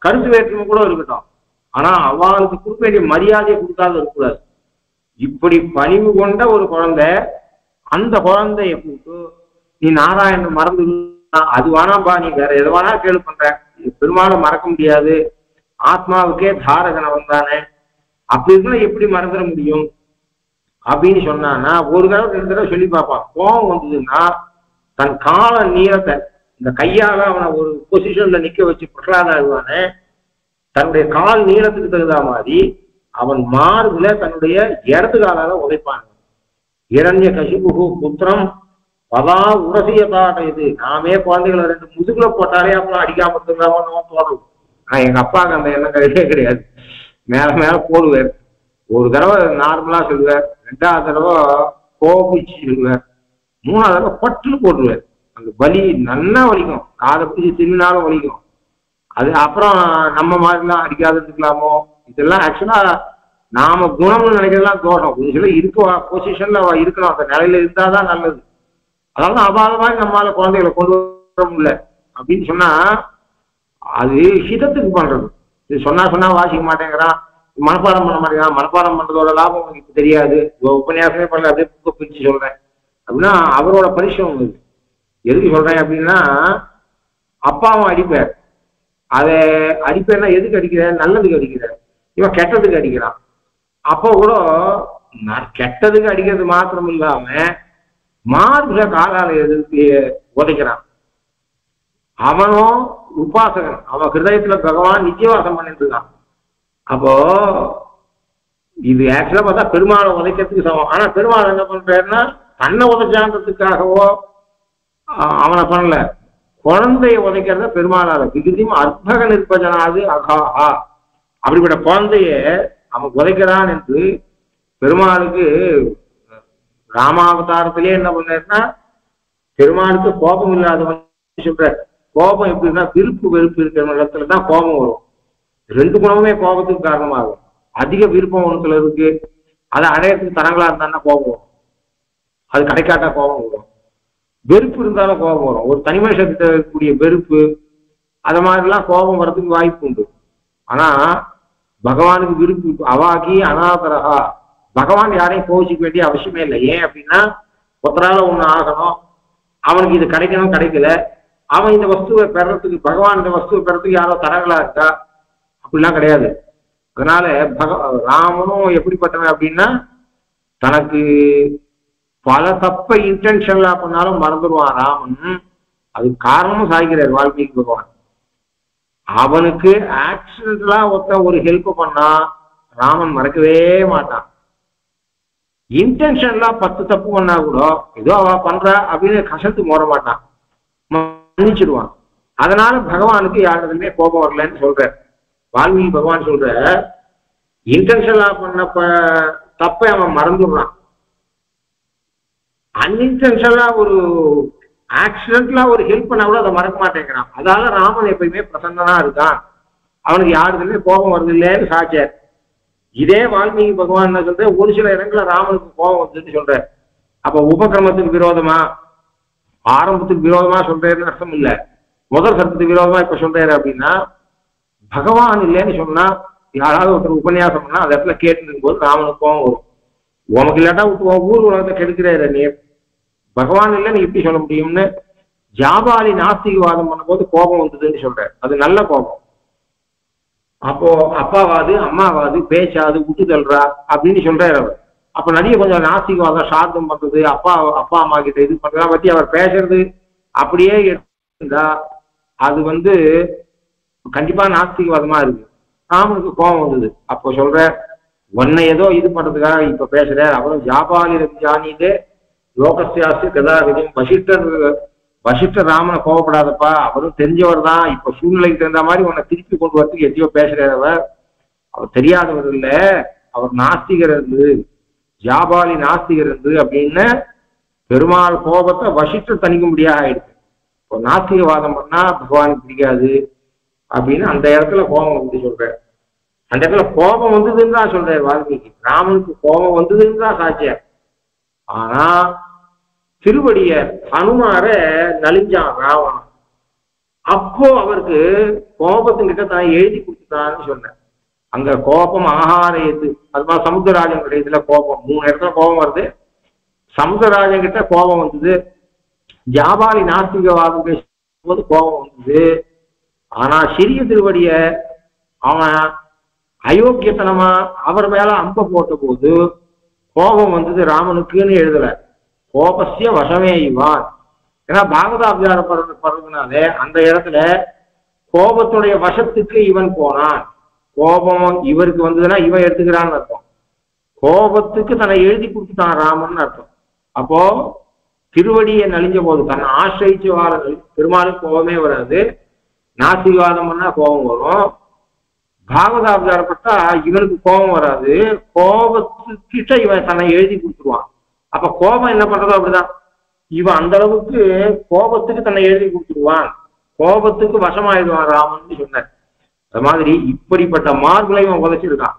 கருத்து வேற்றுமை கூட இருக்கட்டும், ஆனா அவளுக்கு கொடுக்க வேண்டிய மரியாதையை கொடுக்காத இருக்கக்கூடாது. இப்படி பணிவு கொண்ட ஒரு குழந்தை, அந்த குழந்தைய கூப்பிட்டு நீ நாராயணன் மறந்து அது வேணாம்பா, நீ வேற எது வேணா கேள்வி பண்ற, பெருமாளும் மறக்க முடியாது, ஆத்மாவுக்கே தாரகனவன் தானே, அப்படி இருந்தா எப்படி மறந்துட முடியும் அப்படின்னு சொன்னான்னா ஒரு தடவை 2 தடவை சொல்லி பார்ப்பான். கோபம் வந்ததுன்னா தன் கால நீளத்தை இந்த கையால அவனை ஒரு பொசிஷன்ல நிக்க வச்சு பிரகலாதன் அழுவானே, தன்னுடைய கால் நீளத்துக்கு தகுந்த மாதிரி அவன் மார்புல தன்னுடைய இடது காலால உதைப்பான். இரண்ய கசிபுகு புத்திரம் பதா உரசியதாட்ட, இது நாமே குழந்தைகளை 2 முதுகுல போட்டாலே அப்புறம் அடிக்காம இருந்தாம தோணும். நான் எங்க அப்பாவுக்கு அந்த எண்ணம் கிடையாது. மேல மேல போடுவார். ஒரு தடவை நார்மலா சொல்லுவார், 2வது தடவை கோபிச்சு சொல்லுவார், 3வது தடவை பட்டுன்னு போட்டுருவார். அந்த வலி நல்லா வலிக்கும், காதை பிடிச்சி திரும்பினாலும் வலிக்கும். அது அப்புறம் நம்ம மாதிரிலாம் அடிக்காதுக்கலாமோ, இதெல்லாம் ஆக்சுவலா நாம குணம்னு நினைக்கிறதுலாம் தோஷம். ஒரு சில இருக்க பொசிஷன்ல இருக்கணும், அந்த நிலையில இருந்தாதான் நல்லது. அதனால அபாதமாக நம்மளால குழந்தைகளை கொண்டு வர முடியல அப்படின்னு சொன்னா அது ஹிதத்துக்கு பண்றது. இது சொன்னா வாசிக்க மாட்டேங்கிறான், மனப்பாடம் பண்ண மாட்டேங்கிறான், மனப்பாடம் பண்றதோட லாபம் உங்களுக்கு தெரியாது, உபன்யாசமே பண்ணல, அப்படியே புக்கை பிரிச்சு சொல்றேன் அப்படின்னா அவரோட பரிசம் இது. எதுக்கு சொல்றேன் அப்படின்னா, அப்பாவும் அடிப்பார். அதை அடிப்பேன்னா எதுக்கு அடிக்கிற, நல்லதுக்கு அடிக்கிற, இவன் கெட்டதுக்கு அடிக்கிறான். அப்போ கூட கெட்டதுக்கு அடிக்கிறது மாத்திரம் இல்லாம மார்புல காலால எதிர்த்து உதைக்கிறான். அவனும் உபாசகன், அவன் ஹிருதயத்துல பகவான் நிச்சயவாசம் பண்ணிட்டு இருக்கான். அப்போ இது ஆக்சுவலா பார்த்தா பெருமாளை உதைக்கிறதுக்கு சமம். ஆனா பெருமாள் என்ன பண்றாருன்னா தன்னை உதைச்சான்றதுக்காகவோ அவனை பண்ணல, குழந்தைய உதைக்கிறத பெருமாளால விகுதியும் அற்பக நிற்பஜனாது அகாஹா, அப்படிப்பட்ட குழந்தைய அவன் உதைக்கிறான் என்று பெருமாளுக்கு ராமாவதாரத்திலே என்ன பண்ணாருன்னா, பெருமாளுக்கு கோபம் இல்லாதவன் சொல்ற. கோபம் எப்படின்னா விருப்பு வெறுப்பு இருக்கிற இடத்துலதான் கோபம் வரும். 2 குணமுமே கோபத்துக்கு காரணமாகும். அதிக விருப்பம் ஒன்றுல இருக்கு, அதை அடையறதுக்கு தரங்களா இருந்தான்னா கோபம் வரும், அது கிடைக்காட்டா கோபம் வரும். வெறுப்பு இருந்தாலும் கோபம் வரும். ஒரு தனி மனுஷத்துக்கு இருக்கக்கூடிய வெறுப்பு அது மாதிரிலாம் கோபம் வர்றதுக்கு வாய்ப்பு உண்டு. ஆனா பகவானுக்கு விருப்பு அவாகி அநாதரகா, பகவான் யாரையும் கோவிச்சுக்க வேண்டிய அவசியமே இல்லை. ஏன் அப்படின்னா ஒருத்தரால ஒண்ணு ஆகணும், அவனுக்கு இது கிடைக்கணும், கிடைக்கல, அவன் இந்த வஸ்துவை பெறத்துக்கு, பகவான் இந்த வஸ்துவை பெறத்துக்கு யாரோ தரங்களா இருக்கா, அப்படிலாம் கிடையாது. அதனால ராமனும் எப்படிப்பட்டவன் அப்படின்னா தனக்கு பல தப்ப இன்டென்ஷன்லா பண்ணாலும் மறந்துடுவான் ராமன். அது காரணமும் சாய்கிறார் வால்மீகி பகவான். அவனுக்கு ஆக்சிடென்டலா ஒரு ஹெல்ப் பண்ணா ராமன் மறக்கவே மாட்டான். இன்டென்ஷன்லாம் 10 தப்பு பண்ணா கூட ஏதோ அவ பண்ற அப்படின்னு கசத்து மோற மாட்டான், மன்னிச்சிடுவான். அதனால பகவானுக்கு யாருமே கோபம் வரலன்னு சொல்ற வால்மீகி பகவான். சொல்ற இன்டென்ஷன்லா பண்ண தப்பை அவன் மறந்துடுறான், அன்இன்டென்ஷனலா ஒரு ஆக்சிடென்ட்லா ஒரு ஹெல்ப் பண்ணா கூட அதை மறக்க மாட்டேங்கிறான். அதால ராமன் எப்பயுமே பிரசன்னனா இருக்கான், அவனுக்கு யாருக்குமே கோபம் வருது இல்லைன்னு சாட்சியார். இதே வால்மீகி பகவான் என்ன சொல்ற, ஒரு சில இடங்கள்ல ராமனுக்கு கோபம் வருதுன்னு சொல்ற. அப்ப உபக்கிரமத்துக்கு விரோதமா, ஆரம்பத்துக்கு விரோதமா சொல்றேன்னு அர்த்தம் இல்ல, முதல் சட்டத்துக்கு விரோதமா இப்ப சொல்றாரு அப்படின்னா, பகவான் இல்லைன்னு சொன்னா யாராவது ஒருத்தர் உபன்யாசம் பண்ணா அந்த இடத்துல கேட்டு இருக்கும் போது ராமனுக்கு கோபம் வரும். உனக்கு இல்லாட்டா ஊர் உலகத்தை கெடுக்கிறாரு நீ, பகவான் இல்லை நீ எப்படி சொல்ல முடியும்னு ஜாபாலி நாஸ்திகவாதம் பண்ணும்போது கோபம் வந்ததுன்னு சொல்ற. அது நல்ல கோபம். அப்போ அப்பாவாது அம்மாவாது பேச்சாது விட்டு தள்ளுறா அப்படின்னு சொல்றாரு அவர். அப்ப நிறைய கொஞ்சம் நாஸ்திகவாதம் சார்த்தம் பண்றது, அப்பா அம்மா கிட்ட இது பண்றதா பத்தி அவர் பேசுறது அப்படியே இருந்தா அது கண்டிப்பா நாஸ்திகவாதமா இருக்கு. ராமனுக்கு கோபம் வந்தது. அப்போ சொல்ற, உன்னை ஏதோ இது பண்றதுக்காக இப்ப பேசுற, அவரும் ஜாபாலி ஜானிதே லோகசியாசி கதாவிதம் வசிஷ்டர் ராமனை கோவப்படாதப்பா, அவரும் தெரிஞ்சவர் தான், இப்ப சூழ்நிலைக்கு தகுந்த மாதிரி உன்னை திருப்பி கொண்டு வரதுக்கு எதையோ பேசுறவர், அவர் தெரியாதவர் இல்ல, அவர் நாஸ்திகர் இருந்து, ஜாபாலி நாஸ்திகர் இருந்து அப்படின்னு பெருமாள் கோபத்தை வசிஷ்டர் தணிக்க முடியாது ஆயிடுச்சு. இப்போ நாஸ்திகவாதம் பண்ணா பகவானுக்கு பிடிக்காது அப்படின்னு அந்த இடத்துல கோபம் வந்து சொல்ற. அந்த இடத்துல கோபம் வந்ததுன்னு தான் சொல்றாரு வால்மீகி. ராமனுக்கு கோபம் வந்ததுன்னு தான் சாட்சியார். ஆனா திருவடிய ஹனுமார நலிஞ்சான் ராவணன். அப்போ அவருக்கு கோபத்துக்கிட்ட தான் எழுதி கொடுத்துட்டான்னு சொன்னேன். அங்க கோபம் ஆகார எது, அதுதான் சமுத்திரராஜன் இதுல கோபம் 3 இடத்துல கோபம் வருது. சமுத்திரராஜன் கிட்ட கோபம் வந்தது, ஜாபாலி நாஸ்திகவாதம் பேசும்போது கோபம் வந்தது. ஆனா சிறிய திருவடிய அவன் அயோக்கியத்தனமா அவர் மேல அம்ப போட்ட போது கோபம் வந்தது ராமனுக்குன்னு எழுதல, கோபசிய வசமே இவான். ஏன்னா பாகவதாபியார படுறதுனாலே அந்த இடத்துல கோபத்துடைய வசத்துக்கு இவன் போனான். கோபம் இவருக்கு வந்ததுன்னா இவன் எடுத்துக்கிறான்னு அர்த்தம். கோபத்துக்கு தன்னை எழுதி கொடுத்துட்டான் ராமன் அர்த்தம். அப்போ திருவடியை நலிஞ்ச போது தன்னை ஆசிரியிச்ச வாரங்கள் பெருமாளுக்கு கோபமே வராது. நாசிகவாதம் பண்ணா கோபம் வரும். பாகவதாபியாரப்பட்டா இவனுக்கு கோபம் வராது. கோபத்துக்கிட்ட இவன் தன்னை எழுதி கொடுத்துருவான். அப்ப கோபம் என்ன பண்றதோ அப்படிதான். இவன் அந்த அளவுக்கு கோபத்துக்கு தன்னை எழுதி கொடுத்துருவான், கோபத்துக்கு வசமாயிடுவான் ராமன் சொன்னார். அது மாதிரி இப்படிப்பட்ட மார்புகளை இவன் உதச்சிருக்கான்.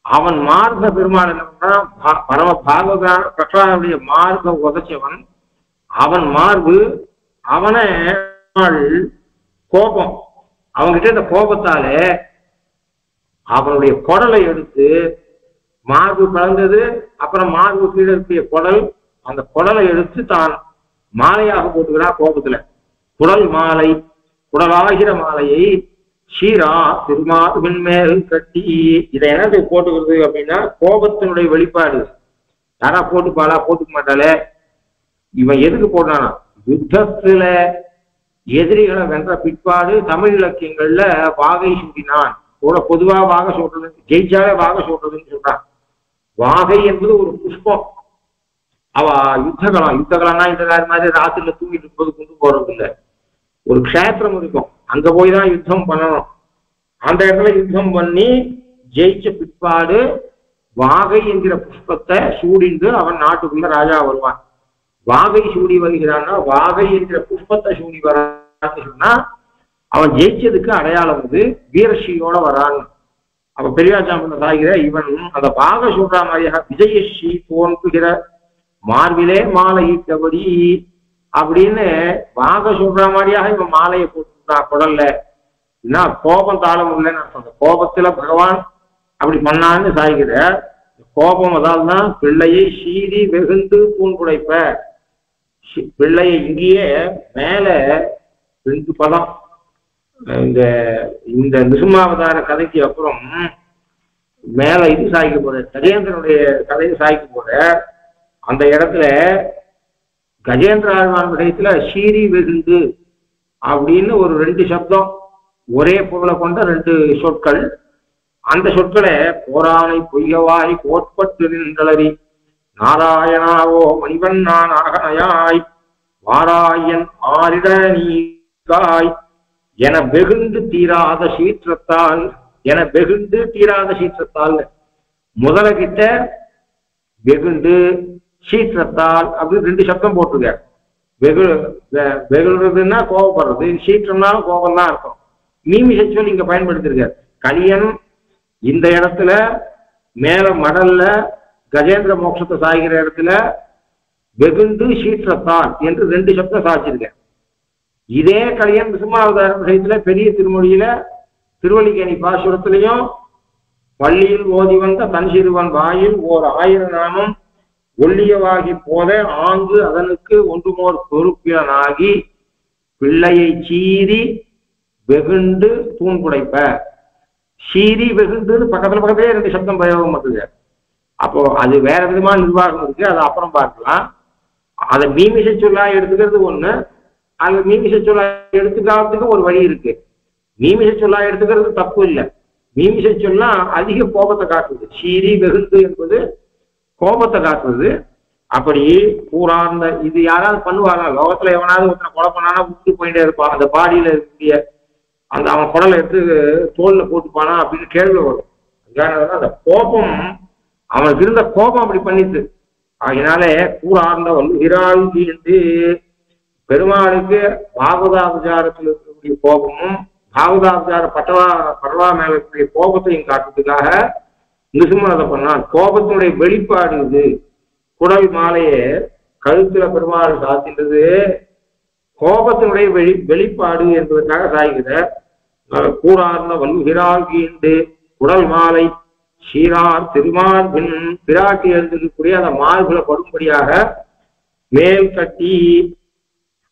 அவன் மார்ப பெருமாள் என்ன பண்றான், பரம பாகவதான பிரகலாதனுடைய மார்பை உதச்சவன். அவன் மார்பு அவனை கோபம் அவன்கிட்ட இந்த கோபத்தால அவனுடைய குடலை எடுத்து மார்பு கலந்தது. அப்புறம் மார்பு கீழே இருக்கிய குடல், அந்த குடலை எடுத்து தான் மாலையாக போட்டுக்கிறான் கோபத்துல. குடல் மாலை, குடலாகிற மாலையை ஷீரா திருமாவின் மேல் கட்டி. இதை என்னது போட்டுக்கிறது அப்படின்னா கோபத்தினுடைய வெளிப்பாடு. யாரா போட்டுப்பாளா, போட்டுக்க மாட்டாளே. இவன் எதுக்கு போட்டானா, யுத்தத்துல எதிரிகளை வென்ற பிற்பாடு தமிழ் இலக்கியங்கள்ல வாகை சூட்டினான். பொதுவா வாகை சூட்டுறது, ஜெயிச்சாலே வாகை சூட்டுறதுன்னு சொல்றான். வாகை என்பது ஒரு புஷ்பம். அவ யுத்தகலம்னா இந்த மாதிரி ராத்திரில தூங்கிட்டு இருக்கும்போது கொண்டு போறது இல்லை. ஒரு க்ஷேத்திரம் இருக்கும், அங்க போய் தான் யுத்தம் பண்ணணும். அந்த இடத்துல யுத்தம் பண்ணி ஜெயிச்ச பிற்பாடு வாகை என்கிற புஷ்பத்தை சூடிந்து அவன் நாட்டுக்குள்ள ராஜா வருவான். வாகை சூடி வருகிறான்னா வாகை என்கிற புஷ்பத்தை சூடி வரான்னு சொன்னா அவன் ஜெயிச்சதுக்கு அடையாளம் வந்து வீரஸ்ரீயோட வரான்னு. அப்ப பெரியாச்சாமன் சாகிற இவன் அந்த வாகை சூடுற மாதிரியாக விஜயஸ்ரீ தோன்றுகிற மார்பிலே மாலை ஈட்டபடி அப்படின்னு வாகை சொல்ற மாதிரியாக இவன் மாலையை போட்டுட்டான் குடல்ல. ஏன்னா கோபம் தாழ முடியலன்னு அர்த்தம். கோபத்துல பகவான் அப்படி பண்ணான்னு சாய்கிற கோபம் அதால்தான் பிள்ளையை சீறி வெகுந்து தூண்குடைப்ப. பிள்ளையை இங்கேயே மேல 2 பதம் இந்த நிருமாவதார கதைக்கு அப்புறம் மேல இது சாய்க்க போற கஜேந்திரனுடைய கதையை சாய்க்க போற அந்த இடத்துல கஜேந்திர ஆழ்வான் விஷயத்துல சீறி வெகுந்து அப்படின்னு ஒரு 2 சப்தம் ஒரே பொருளை கொண்ட 2 சொற்கள். அந்த சொற்களை போரானை பொய்யவாய் கோட்பட்டு நின்றளரி நாராயணாவோ மணிவண்ணான் ஆகனையாய் வாராயன் ஆரிட நீகாய் என வெகுண்டு தீராத சீற்றத்தால், என வெகுண்டு தீராத சீற்றத்தால். முதல கிட்ட வெகுண்டு சீற்றத்தால் அப்படி 2 சப்தம் போட்டுருக்க. வெகுறதுன்னா கோபப்படுறது, சீற்றம்னாலும் கோபம் தான் இருக்கும். மீமிசை சொல் இங்க பயன்படுத்திருக்கார் கலியன். இந்த இடத்துல மேல மடல்ல கஜேந்திர மோட்சத்தை சாய்கிற இடத்துல வெகுண்டு சீற்றத்தால் என்று 2 சப்தம் சாய்ச்சிருக்க. இதே கலியன் சிம்மாவதார விஷயத்துல பெரிய திருமொழியில திருவல்லிக்கேணி பாசுரத்திலையும் பள்ளியில் ஓதி வந்த தன் சிறுவன் வாயில் ஓர் 1000 நாமம் ஒல்லியவாகி போல ஆங்கு அதனுக்கு ஒன்றுமோர் பொறுப்பிலனாகி பிள்ளையை சீறி வெகுண்டு தூண்குடைப்ப. சீறி வெகுண்டுன்னு பக்கத்திலே 2 சப்தம் பிரயோகம் பண்ணுது. அப்போ அது வேற விதமான நிர்வாகம் இருக்கு, அதை அப்புறம் பார்க்கலாம். அதை மீமிசை சொல்லா எடுத்துக்கிறது ஒண்ணு, அது மீமிசை சொல்லா எடுத்துக்காததுக்கு ஒரு வழி இருக்கு. மீமிசை சொல்லா எடுத்துக்கிறது தப்பு இல்லை. மீமிசை சொல்லா அதிக கோபத்தை காட்டுது. சீறி வெகுண்டு என்பது கோபத்தை காட்டுறது. அப்படி பூரார்ந்த இது யாராவது பண்ணுவாங்க லோகத்துல, எவனாவது ஒருத்தனை கொலை பண்ணானா விட்டு போயிட்டே இருப்பான். அந்த பாடியில இருக்கக்கூடிய அந்த அவன் குடலை எடுத்து தோல்ல போட்டுப்பானா அப்படின்னு கேள்வி வரும். அந்த கோபம் அவனுக்கு இருந்த கோபம் அப்படி பண்ணிட்டு, அதனாலே கூறார்ந்த வல்லுகிறாள் என்று பெருமாளுக்கு பாகவதாபிச்சாரத்தில் இருக்கக்கூடிய கோபமும் பாகவதாபிச்சார பட்டவா மேல இருக்கக்கூடிய கோபத்தையும் காட்டுறதுக்காக நிருசிம்மன் அதை பண்ணான். கோபத்தினுடைய வெளிப்பாடு இது. குடல் மாலையை கழுத்துல பெருமாள் சாத்தின்றது கோபத்தினுடைய வெளிப்பாடு என்பதற்காக சாய்கிறார். கூறார்ந்த வல்லுகிறாள் கீண்டு உடல் மாலை சீரார் திருமார்பின் பிராட்டி எழுந்திருக்கக்கூடிய அந்த மார்புல படும்படியாக மேல் கட்டி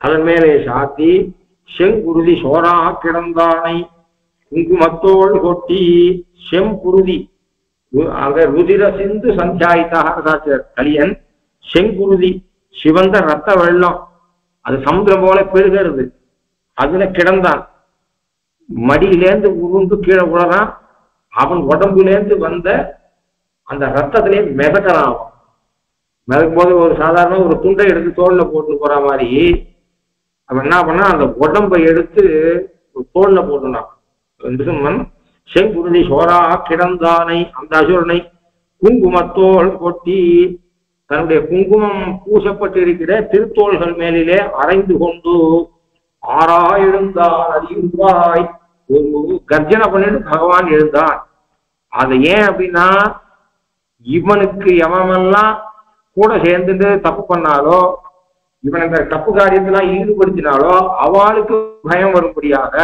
அதன் மேலே சாத்தி செங்குருதி சோரா கிடந்தானை குங்குமத்தோள் கொட்டி செங்குருதி அங்க ருதிர சிந்து சந்தியாயித்தாக கலியன் செங்குருதி சிவந்த ரத்த வெள்ளம் அது சமுத்திரம் போல பெருகிறது. அதுல கிடந்தான். மடியிலேந்து உருண்டு கீழே உழறான். அவன் உடம்புலேருந்து வந்த அந்த ரத்தத்திலே மிதக்கிறான். மிதக்கும் போது ஒரு சாதாரண ஒரு துண்டை எடுத்து தோல்ல போட்டு போற மாதிரி அவன் என்ன பண்ணா அந்த உடம்பை எடுத்து தோல்ல போட்டுனான். செங்குருதி சோரா கிடந்தானை அந்த அசுரனை குங்குமத்தோல் கொட்டி தன்னுடைய குங்குமம் பூசப்பட்டு இருக்கிற திருத்தோள்கள் மேலிலே அரைந்து கொண்டு ஆறா எழுந்தான் அறிவாய் ஒரு கர்ஜனை பண்ணிட்டு பகவான் எழுந்தான். அது ஏன் அப்படின்னா இவனுக்கு எவனெல்லாம் கூட சேர்ந்துட்டு தப்பு பண்ணாலோ இவன் இந்த தப்பு காரியத்தெல்லாம் ஈடுபடுத்தினாலோ அவளுக்கு பயம் வரும்படியாக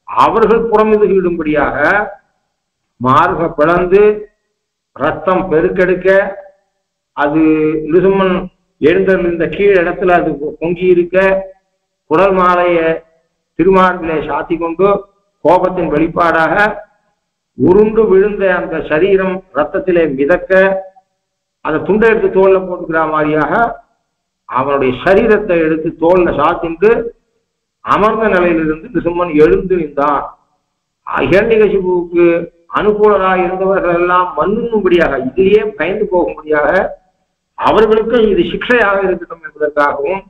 அவர்கள் புறமிதுகிடும்படியாக மார்பை பிளந்து ரத்தம் பெருக்கெடுக்க அது நிருசிம்மன் எழுந்திருந்த கீழ் இடத்துல அது பொங்கி இருக்க குடல் மாலைய திருமார்பிலே சாத்தி கொண்டு கோபத்தின் வெளிப்பாடாக உருண்டு விழுந்த அந்த சரீரம் ரத்தத்திலே மிதக்க அந்த துண்டை எடுத்து தோல்ல போட்டுக்கிற மாதிரியாக அவனுடைய சரீரத்தை எடுத்து தோல்ல சாத்திட்டு அமர்ந்த நிலையிலிருந்து நிருசிம்மன் எழுந்து நின்றான். ஹிரண்யகசிபுவுக்கு அனுகூலராக இருந்தவர்கள் எல்லாம் மன்னும்படியாக இதிலேயே பயந்து போகும்படியாக அவர்களுக்கு இது சிக்ஷையாக இருக்கட்டும் என்பதற்காகவும்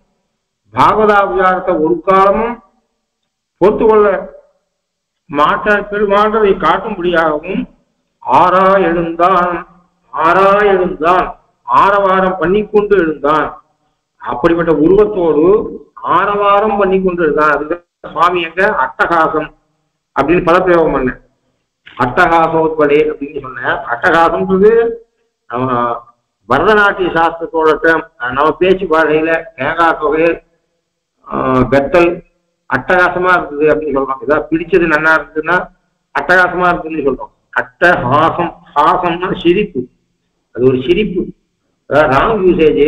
பாகவதாபிசாரத்தை ஒரு காலமும் பொறுத்து கொள்ள பெருமாண்டதை காட்டும்படியாகவும் ஆறா எழுந்தான் ஆரவாரம் பண்ணிக்கொண்டு எழுந்தான். அப்படிப்பட்ட உருவத்தோடு ஆரவாரம் பண்ணி கொண்டு எழுந்தான். அதுக்கு சுவாமி எங்க அட்டகாசம் அப்படின்னு பதப்பிரயோகம் பண்ண அட்டகாசோத்படே அப்படின்னு சொன்ன. அட்டகாசம்ன்றது பரதநாட்டிய சாஸ்திரத்தோட நம்ம பேச்சு பாடையில தேங்கா தொகை பெத்தல் அட்டகாசமா இருக்குது அப்படின்னு சொல்றோம். ஏதாவது பிடிச்சது நல்லா இருக்குதுன்னா அட்டகாசமா இருக்குதுன்னு சொல்றோம். அட்டஹாசம் ஹாசம்னா சிரிப்பு. அது ஒரு சிரிப்பு. ராங் யூசேஜ்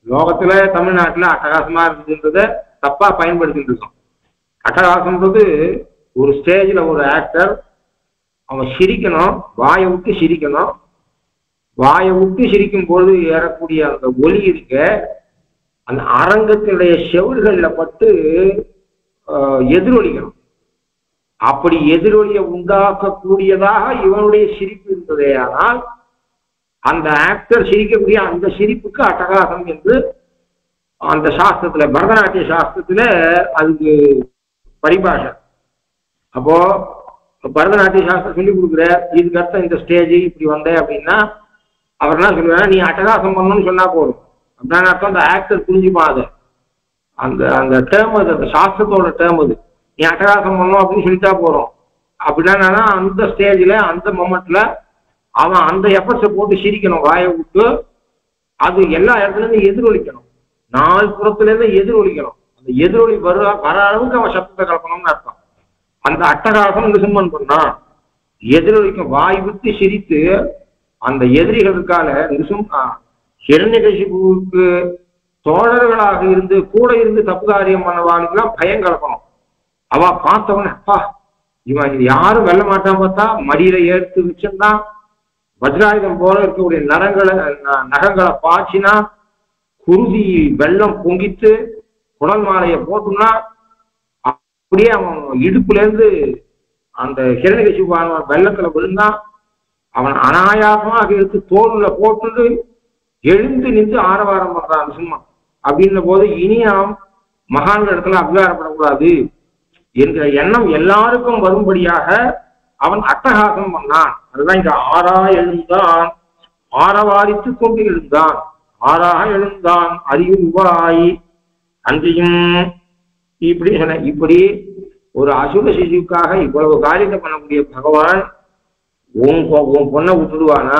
லோகத்துல தமிழ்நாட்டுல அட்டகாசமா இருக்குதுன்றத தப்பா பயன்படுத்திட்டு இருக்கோம். அட்டகாசம்ன்றது ஒரு ஸ்டேஜ்ல ஒரு ஆக்டர் அவன் சிரிக்கணும், வாயை விட்டு சிரிக்கணும். வாயை விட்டு சிரிக்கும் பொழுது ஏறக்கூடிய அந்த ஒலி இருக்க அந்த அரங்கத்தினுடைய செவுர்கள்ல பட்டு எதிரொலிக்கணும். அப்படி எதிரொலியை உண்டாக்கக்கூடியதாக இவனுடைய சிரிப்பு இருந்ததே. ஆனால் அந்த ஆக்டர் சிரிக்கக்கூடிய அந்த சிரிப்புக்கு அட்டகாசம் என்று அந்த சாஸ்திரத்துல பரதநாட்டிய சாஸ்திரத்துல அதுக்கு பரிபாஷை. அப்போ பரதநாட்டிய சாஸ்திரம் சொல்லி கொடுக்குற இதுக்கு அர்த்தம் இந்த ஸ்டேஜ் இப்படி வந்தேன் அப்படின்னா அவர் என்ன சொல்லுவாங்க, நீ அட்டகாசம் பண்ணணும்னு சொன்னா போதும் அப்படின்னு அர்த்தம். அந்த ஆக்டர் புரிஞ்சுப்பாது. அந்த அந்த டேர்ம் அது அந்த சாஸ்திரத்தோட டேர்ம் அது. நீ அட்டகாசம் பண்ணணும் அப்படின்னு சொல்லிட்டா போறோம் அப்படின்னா அந்த ஸ்டேஜ்ல அந்த மொமெண்ட்ல அவன் அந்த எஃபர்ட்ஸை போட்டு சிரிக்கணும். வாயை விட்டு அது எல்லா இடத்துல இருந்து எதிரொலிக்கணும். நாலு புறத்துல இருந்து எதிரொலிக்கணும். அந்த எதிரொலி வர அளவுக்கு அவன் சத்தத்தை கலப்பணும்னு அர்த்தம். அந்த அட்டகாசம் நிருசிம்மன் பண்ணா எதிரொலிக்கும். வாய் விட்டு சிரித்து அந்த எதிரிகளுக்கால ஹிரண்யகசிபுவுக்கு தோழர்களாக இருந்து கூட இருந்து தப்பு காரியம் பண்ணவாளுக்கெல்லாம் பயம் கலப்பணும். அவ பார்த்தவன அப்பா இவன் இது யாரும் வெல்ல மாட்டான் பார்த்தா மடியில ஏற்று வச்சிருந்தான். வஜ்ராயுதம் போல இருக்கக்கூடிய நகங்களை பாய்ச்சினா குருதி வெள்ளம் பொங்கித்து குடல் மாலையை போட்டோம்னா அப்படியே அவன் இடுப்புல இருந்து அந்த ஹிரண்யகசிபு வெள்ளத்துல விழுந்தான். அவன் அனாயாசமாக எடுத்து தோல்ல போட்டு எழுந்து நின்று ஆரவாரம் பண்றான் சும்மா. அப்படின்ற போது இனி நாம் மகான்கள் இடத்துல அபிகாரப்படக்கூடாது என்ற எண்ணம் எல்லாருக்கும் வரும்படியாக அவன் அட்டகாசம் பண்ணான். அதுதான் இங்க ஆறா எழுந்தான், ஆரவாரித்து கொண்டு எழுந்தான். ஆறாக எழுந்தான் அறிவுவாய் அன்றையும் இப்படி சொன்ன. இப்படி ஒரு அசுர சிசுக்காக இவ்வளவு காரியத்தை பண்ணக்கூடிய பகவான் உன் பொண்ணை விட்டுடுவானா?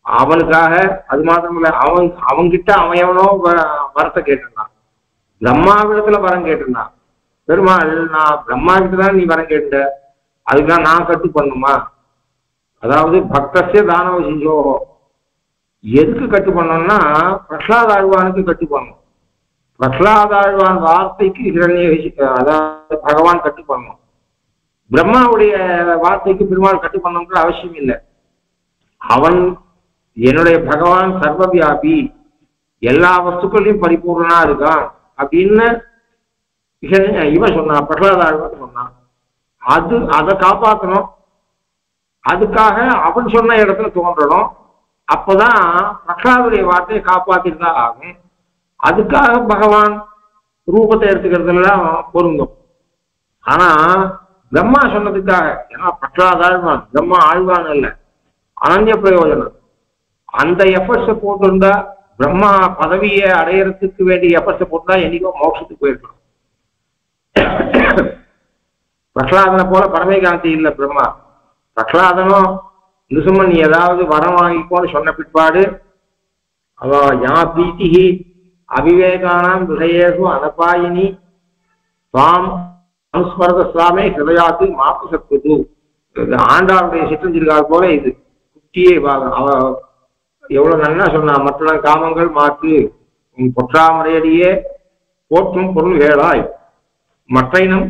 அவனுக்காக. அது மாத்திரம் இல்ல, அவன்கிட்ட அவன் எவனோ வரத்தை கேட்டிருந்தான். பிரம்மாவிடத்துல வரம் கேட்டிருந்தான். பெருமாள், நான் பிரம்மா கிட்டதான் நீ வரம் கேட்ட, அதுக்கெல்லாம் நான் கட்டு பண்ணுமா? அதாவது பக்தசிய தானவ சிஞ்சோகோ, எதுக்கு கட்டு பண்ணோம்னா பிரகலாதாழ்வானுக்கு கட்டு பண்ணும். பிரகலாதாழ்வான் வார்த்தைக்கு அதாவது பகவான் கட்டு பண்ணணும். பிரம்மாவுடைய வார்த்தைக்கு பெருமாள் கட்டு பண்ணணுங்கிற அவசியம் இல்லை. அவன் என்னுடைய பகவான் சர்வவியாபி, எல்லா வஸ்துக்களையும் பரிபூர்ணனா இருக்கான் அப்படின்னு இவன் சொன்னான், பிரகலாதாழ்வான் சொன்னான். அதை காப்பாற்றணும். அதுக்காக அவன் சொன்ன இடத்துல தோன்றணும். அப்பதான் பிரகலாதுடைய வார்த்தையை காப்பாத்திட்டு தான் ஆகும். அதுக்காக பகவான் ரூபத்தை எடுத்துக்கிறதுலாம் பொருந்தும். ஆனா பிரம்மா சொன்னதுக்காக, ஏன்னா பிரகலாதாழ்வான் பிரம்மா ஆழ்வான் அல்ல, அனன்ய பிரயோஜனம். அந்த எஃபர்ட்ஸை போட்டிருந்தா, பிரம்மா பதவியை அடையறதுக்கு வேண்டிய எஃபர்ட்ஸை போட்டுதான் என்னைக்கோ மோட்சத்துக்கு போயிருக்கணும். பிரகலாதனை போல பரமேகாந்தி இல்லை பிரம்மா. பிரகலாதனும் நிருசிம்மன் நீ ஏதாவது வரம் வாங்கிக்கோன்னு சொன்ன பிற்பாடு அவ யா பீதிஹி அவிவேகானாம் விஷயேஷு அனபாயினி சுவாம் அனுஸ்மரத சுவாமே ஹிருதயாத்து மாப்பு சத்துது. ஆண்டாளுடைய சிற்றஞ்சிருக்கால் போல இது குட்டியே பாகம். அவ எவ்வளவு நன்னா சொன்னா, மற்ற காமங்கள் மாற்று பொற்றாமரையடியே போற்றும் பொருள்களாய் மற்றையினம்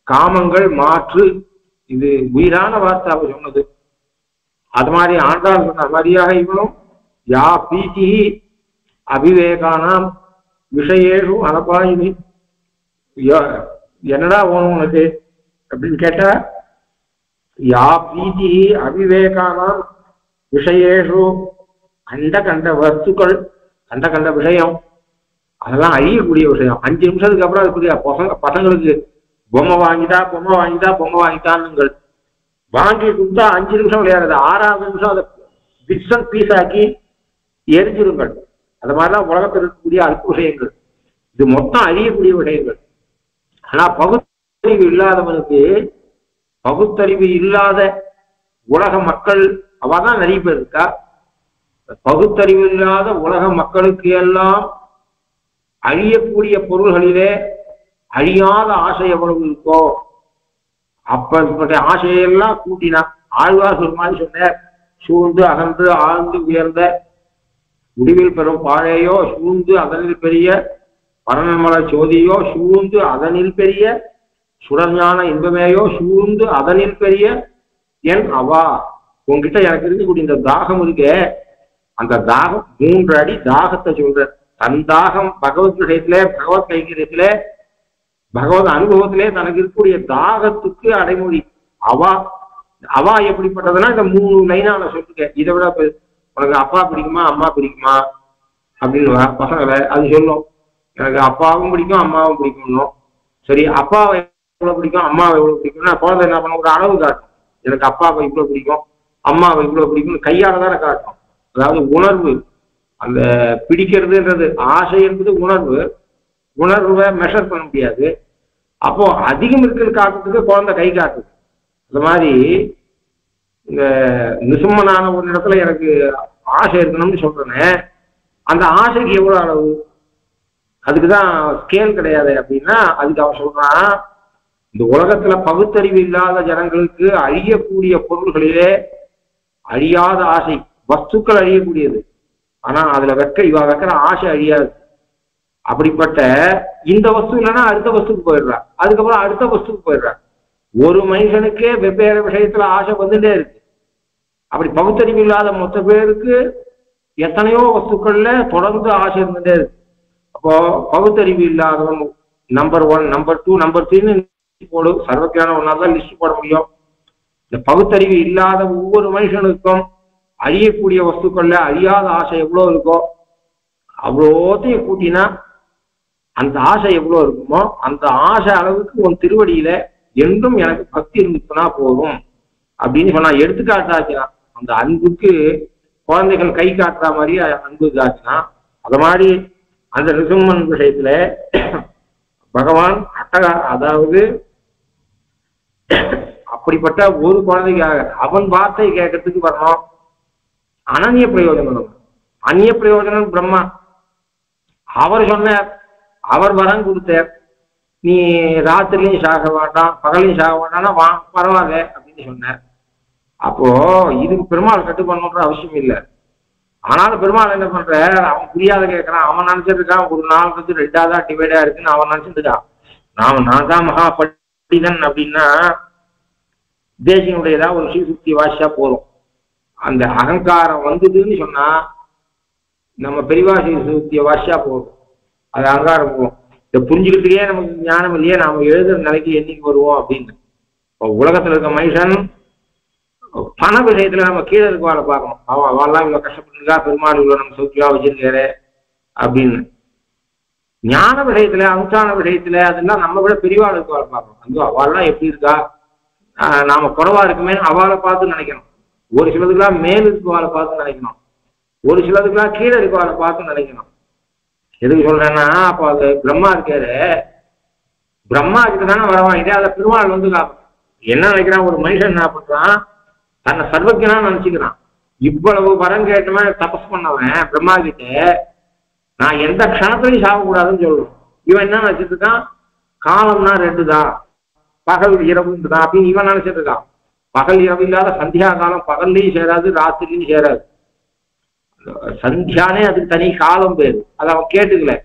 காமங்கள் மாற்று. இது உயிரான வார்த்தை அவ சொன்னது. அது மாதிரி ஆண்டாள் சொன்ன மாதிரியாக இவனும் யா பீதி அபிவேகானாம் விஷயேஷு அனபாயினி. என்னடா ஓணும் உனக்கு அப்படின்னு கேட்டா, யா பீதி அபிவேகானாம் விஷயேஷு, கண்ட கண்ட வஸ்துக்கள், கண்ட கண்ட விஷயம், அதெல்லாம் அழியக்கூடிய விஷயம். 5 நிமிஷத்துக்கு அப்புறம் அதுக்குரிய பசங்களுக்கு பொம்மை வாங்கிட்டான்னுங்கள் வாங்கி கொடுத்தா 5 நிமிஷம் விளையாடுறது, 6வது நிமிஷம் அதை பிட்ஸ் அண்ட் பீஸ் ஆக்கி எரிஞ்சிருங்கள். அது மாதிரிதான் உலகத்தில் இருக்கக்கூடிய அற்பு விஷயங்கள். இது மொத்தம் அழியக்கூடிய விஷயங்கள். ஆனா பகுத்தறிவு இல்லாதவனுக்கு, பகுத்தறிவு இல்லாத உலக மக்கள் அவதான் நிறைய பேர் இருக்கா. பகுத்தறிவு இல்லாத உலக மக்களுக்கு எல்லாம் அழியக்கூடிய பொருள்களிலே அழியாத ஆசை எவ்வளவு இருக்கோ அப்ப ஆசையெல்லாம் கூட்டினா. ஆழ்வார் ஒரு மாதிரி சொன்னார், சூழ்ந்து அகன்று ஆழ்ந்து உயர்ந்த முடிவில் பெறும் பாழையோ, சூழ்ந்து அதனில் பெரிய பரணமல சோதியோ, சூழ்ந்து அதனில் பெரிய சுடர்ஞான இன்பமேயோ, சூழ்ந்து அதனில் பெரிய என் அவா. உங்ககிட்ட எனக்கு இருக்கக்கூடிய இந்த தாகம் இருக்கே, அந்த தாகம் 3 அடி தாகத்தை சொல்ற. தன் தாகம் பகவத் விஷயத்திலே, பகவத் கைங்கரியத்திலே, பகவத் அனுபவத்திலே தனக்கு இருக்கக்கூடிய தாகத்துக்கு அடைமொழி அவா. அவா எப்படிப்பட்டதுன்னா இந்த 3 லைனா நான் சொல்லுங்க. இதை விட உனக்கு அப்பா பிடிக்குமா அம்மா பிடிக்குமா அப்படின்னு பசங்களை அது சொல்லும். எனக்கு அப்பாவும் பிடிக்கும் அம்மாவும் பிடிக்கும்னும். சரி, அப்பாவை எவ்வளவு பிடிக்கும் அம்மாவை எவ்வளவு பிடிக்கும்னா குழந்தை என்ன பண்ண, ஒரு அளவு காட்டும். எனக்கு அப்பாவை இவ்வளவு பிடிக்கும் அம்மாவை இவ்வளவு பிடிக்கும் கையால தானே காட்டும். அதாவது உணர்வு, அந்த பிடிக்கிறதுன்றது ஆசை என்பது உணர்வு. உணர்வை மெஷர் பண்ண முடியாது. அப்போ அதிகம் இருக்கிறது காட்டுறதுக்கு குழந்தை கை காட்டுது. அந்த மாதிரி இந்த நிசும்மனான ஒரு இடத்துல எனக்கு ஆசை இருக்கணும்னு சொல்றேனே, அந்த ஆசைக்கு எவ்வளவு அளவு, அதுக்குதான் ஸ்கேல் கிடையாது அப்படின்னா, அதுக்கு அவன் சொல்றான், இந்த உலகத்துல பகுத்தறிவு இல்லாத ஜனங்களுக்கு அழியக்கூடிய பொருள்களிலே அழியாத ஆசை, வஸ்துக்கள் அழியக்கூடியது. ஆனா அதுல இவ வைக்கிற ஆசை அழியாது. அப்படிப்பட்ட இந்த வஸ்து இல்லைன்னா அடுத்த வஸ்துக்கு போயிடுறா, அதுக்கப்புறம் அடுத்த வஸ்துக்கு போயிடுறா. ஒரு மனுஷனுக்கே வெவ்வேறு விஷயத்துல ஆசை வந்துட்டே இருக்கு. அப்படி பகுத்தறிவு இல்லாத மொத்த பேருக்கு எத்தனையோ வஸ்துக்கள்ல தொடர்ந்து ஆசை இருந்துட்டே இருக்கு. அப்போ பகுத்தறிவு இல்லாதவன் நம்பர் 1, நம்பர் 2, நம்பர் 3 போடு. சர்வக்கியான ஒன்னாதான் லிஸ்ட் போட முடியும். இந்த பகுத்தறிவு இல்லாத ஒவ்வொரு மனுஷனுக்கும் அழியக்கூடிய வஸ்துக்கள்ல அழியாத ஆசை எவ்வளவு இருக்கோ அவ்வளோத்தையும் கூட்டினா அந்த ஆசை எவ்வளவு இருக்குமோ அந்த ஆசை அளவுக்கு உன் திருவடியில என்றும் எனக்கு பக்தி இருந்துச்சுன்னா போதும் அப்படின்னு சொன்னா. எடுத்துக்காட்டாச்சுனா அந்த அன்புக்கு குழந்தைகள் கை காட்டுற மாதிரி அன்பு காட்டுனா, அது மாதிரி அந்த நிருசிம்மன் விஷயத்துல பகவான் அதாவது அப்படிப்பட்ட ஒரு குழந்தைக்காக அவன் வார்த்தை கேட்கறதுக்கு வரணும். அனன்ய பிரயோஜனம். அந்நிய பிரயோஜனம் பிரம்மா. அவர் சொன்னார், அவர் வரம் கொடுத்தார், நீ ராத்திரிலையும் சாக வேண்டாம் பகலையும் சாக வேண்டாம்னா வா பரவாயில்ல அப்படின்னு சொன்னார். அப்போ இதுக்கு பெருமாள் கட்டு பண்ணணுன்ற அவசியம் இல்லை. ஆனாலும் பெருமாள் என்ன பண்ற, அவன் புரியாத கேட்கறான். அவன் நினைச்சிட்டு இருக்கான் ஒரு நாள் ரெண்டாதான் டிவைடா இருக்குன்னு அவன் நினைச்சிட்டு இருக்கான். நான் தான் மகா பண்டிதன் அப்படின்னா தேசியனுடைய ஏதாவது ஒரு ஸ்ரீசுக்தி வாசியா போதும். அந்த அகங்காரம் வந்ததுன்னு சொன்னா நம்ம பெரியவா ஸ்ரீசுக்திய வாசியா போதும், அது அகங்காரம் போகும். இதை புரிஞ்சுக்கிட்டே நமக்கு ஞானம் இல்லையே, நாம எழுதுற நிலைக்கு என்னைக்கு வருவோம் அப்படின்னு. உலகத்துல இருக்க மனுஷன் பண விஷயத்துல நம்ம கீழே இருக்க வாழை பார்க்கணும். அவெல்லாம் இவ்வளவு கஷ்டப்பட்டுருக்கா, பெருமாள் இவ்வளவு நம்ம சௌக்கியமா வச்சிருக்காரு அப்படின்னு. ஞான விஷயத்துல அனுஷ்டான விஷயத்துல அதெல்லாம் நம்ம விட பெரியவாள் இருக்க வாழை பார்க்கணும். அந்த அவள்லாம் எப்படி இருக்கா, நாம குறைவா இருக்குமே அவளை பார்த்து நினைக்கணும். ஒரு சிலதுக்கெல்லாம் மேல் இருக்கவாளை பார்த்து நினைக்கணும், ஒரு சிலதுக்கெல்லாம் கீழே இருக்கவாளை பார்த்து நினைக்கணும். எதுக்கு சொல்றேன்னா, அப்போ அது பிரம்மா இருக்காரு, பிரம்மா கிட்ட தானே வரவாங்கிட்டே அதை பெருமாள் வந்து என்ன நினைக்கிறான், ஒரு மனுஷன் என்ன பண்றான், தன்னை சர்வஜனா நினைச்சுக்கிறான். இவ்வளவு வரம் கேட்டவன் தபஸ் பண்ணவன் பிரம்மா கிட்ட நான் எந்த க்ஷணத்திலையும் சாகக்கூடாதுன்னு சொல்றோம். இவன் என்ன நினைச்சிட்டு இருக்கான், காலம்னா ரெண்டு தான், பகல் இரவு தான் அப்படின்னு இவன் நினைச்சிட்டு இருக்கான். பகல் இரவு இல்லாத சந்தியா காலம் பகல்லையும் சேராது ராத்திரிலையும் சேராது. சந்தியானே அதுக்கு தனி காலம் பேரு, அதை அவன் கேட்டுக்கல.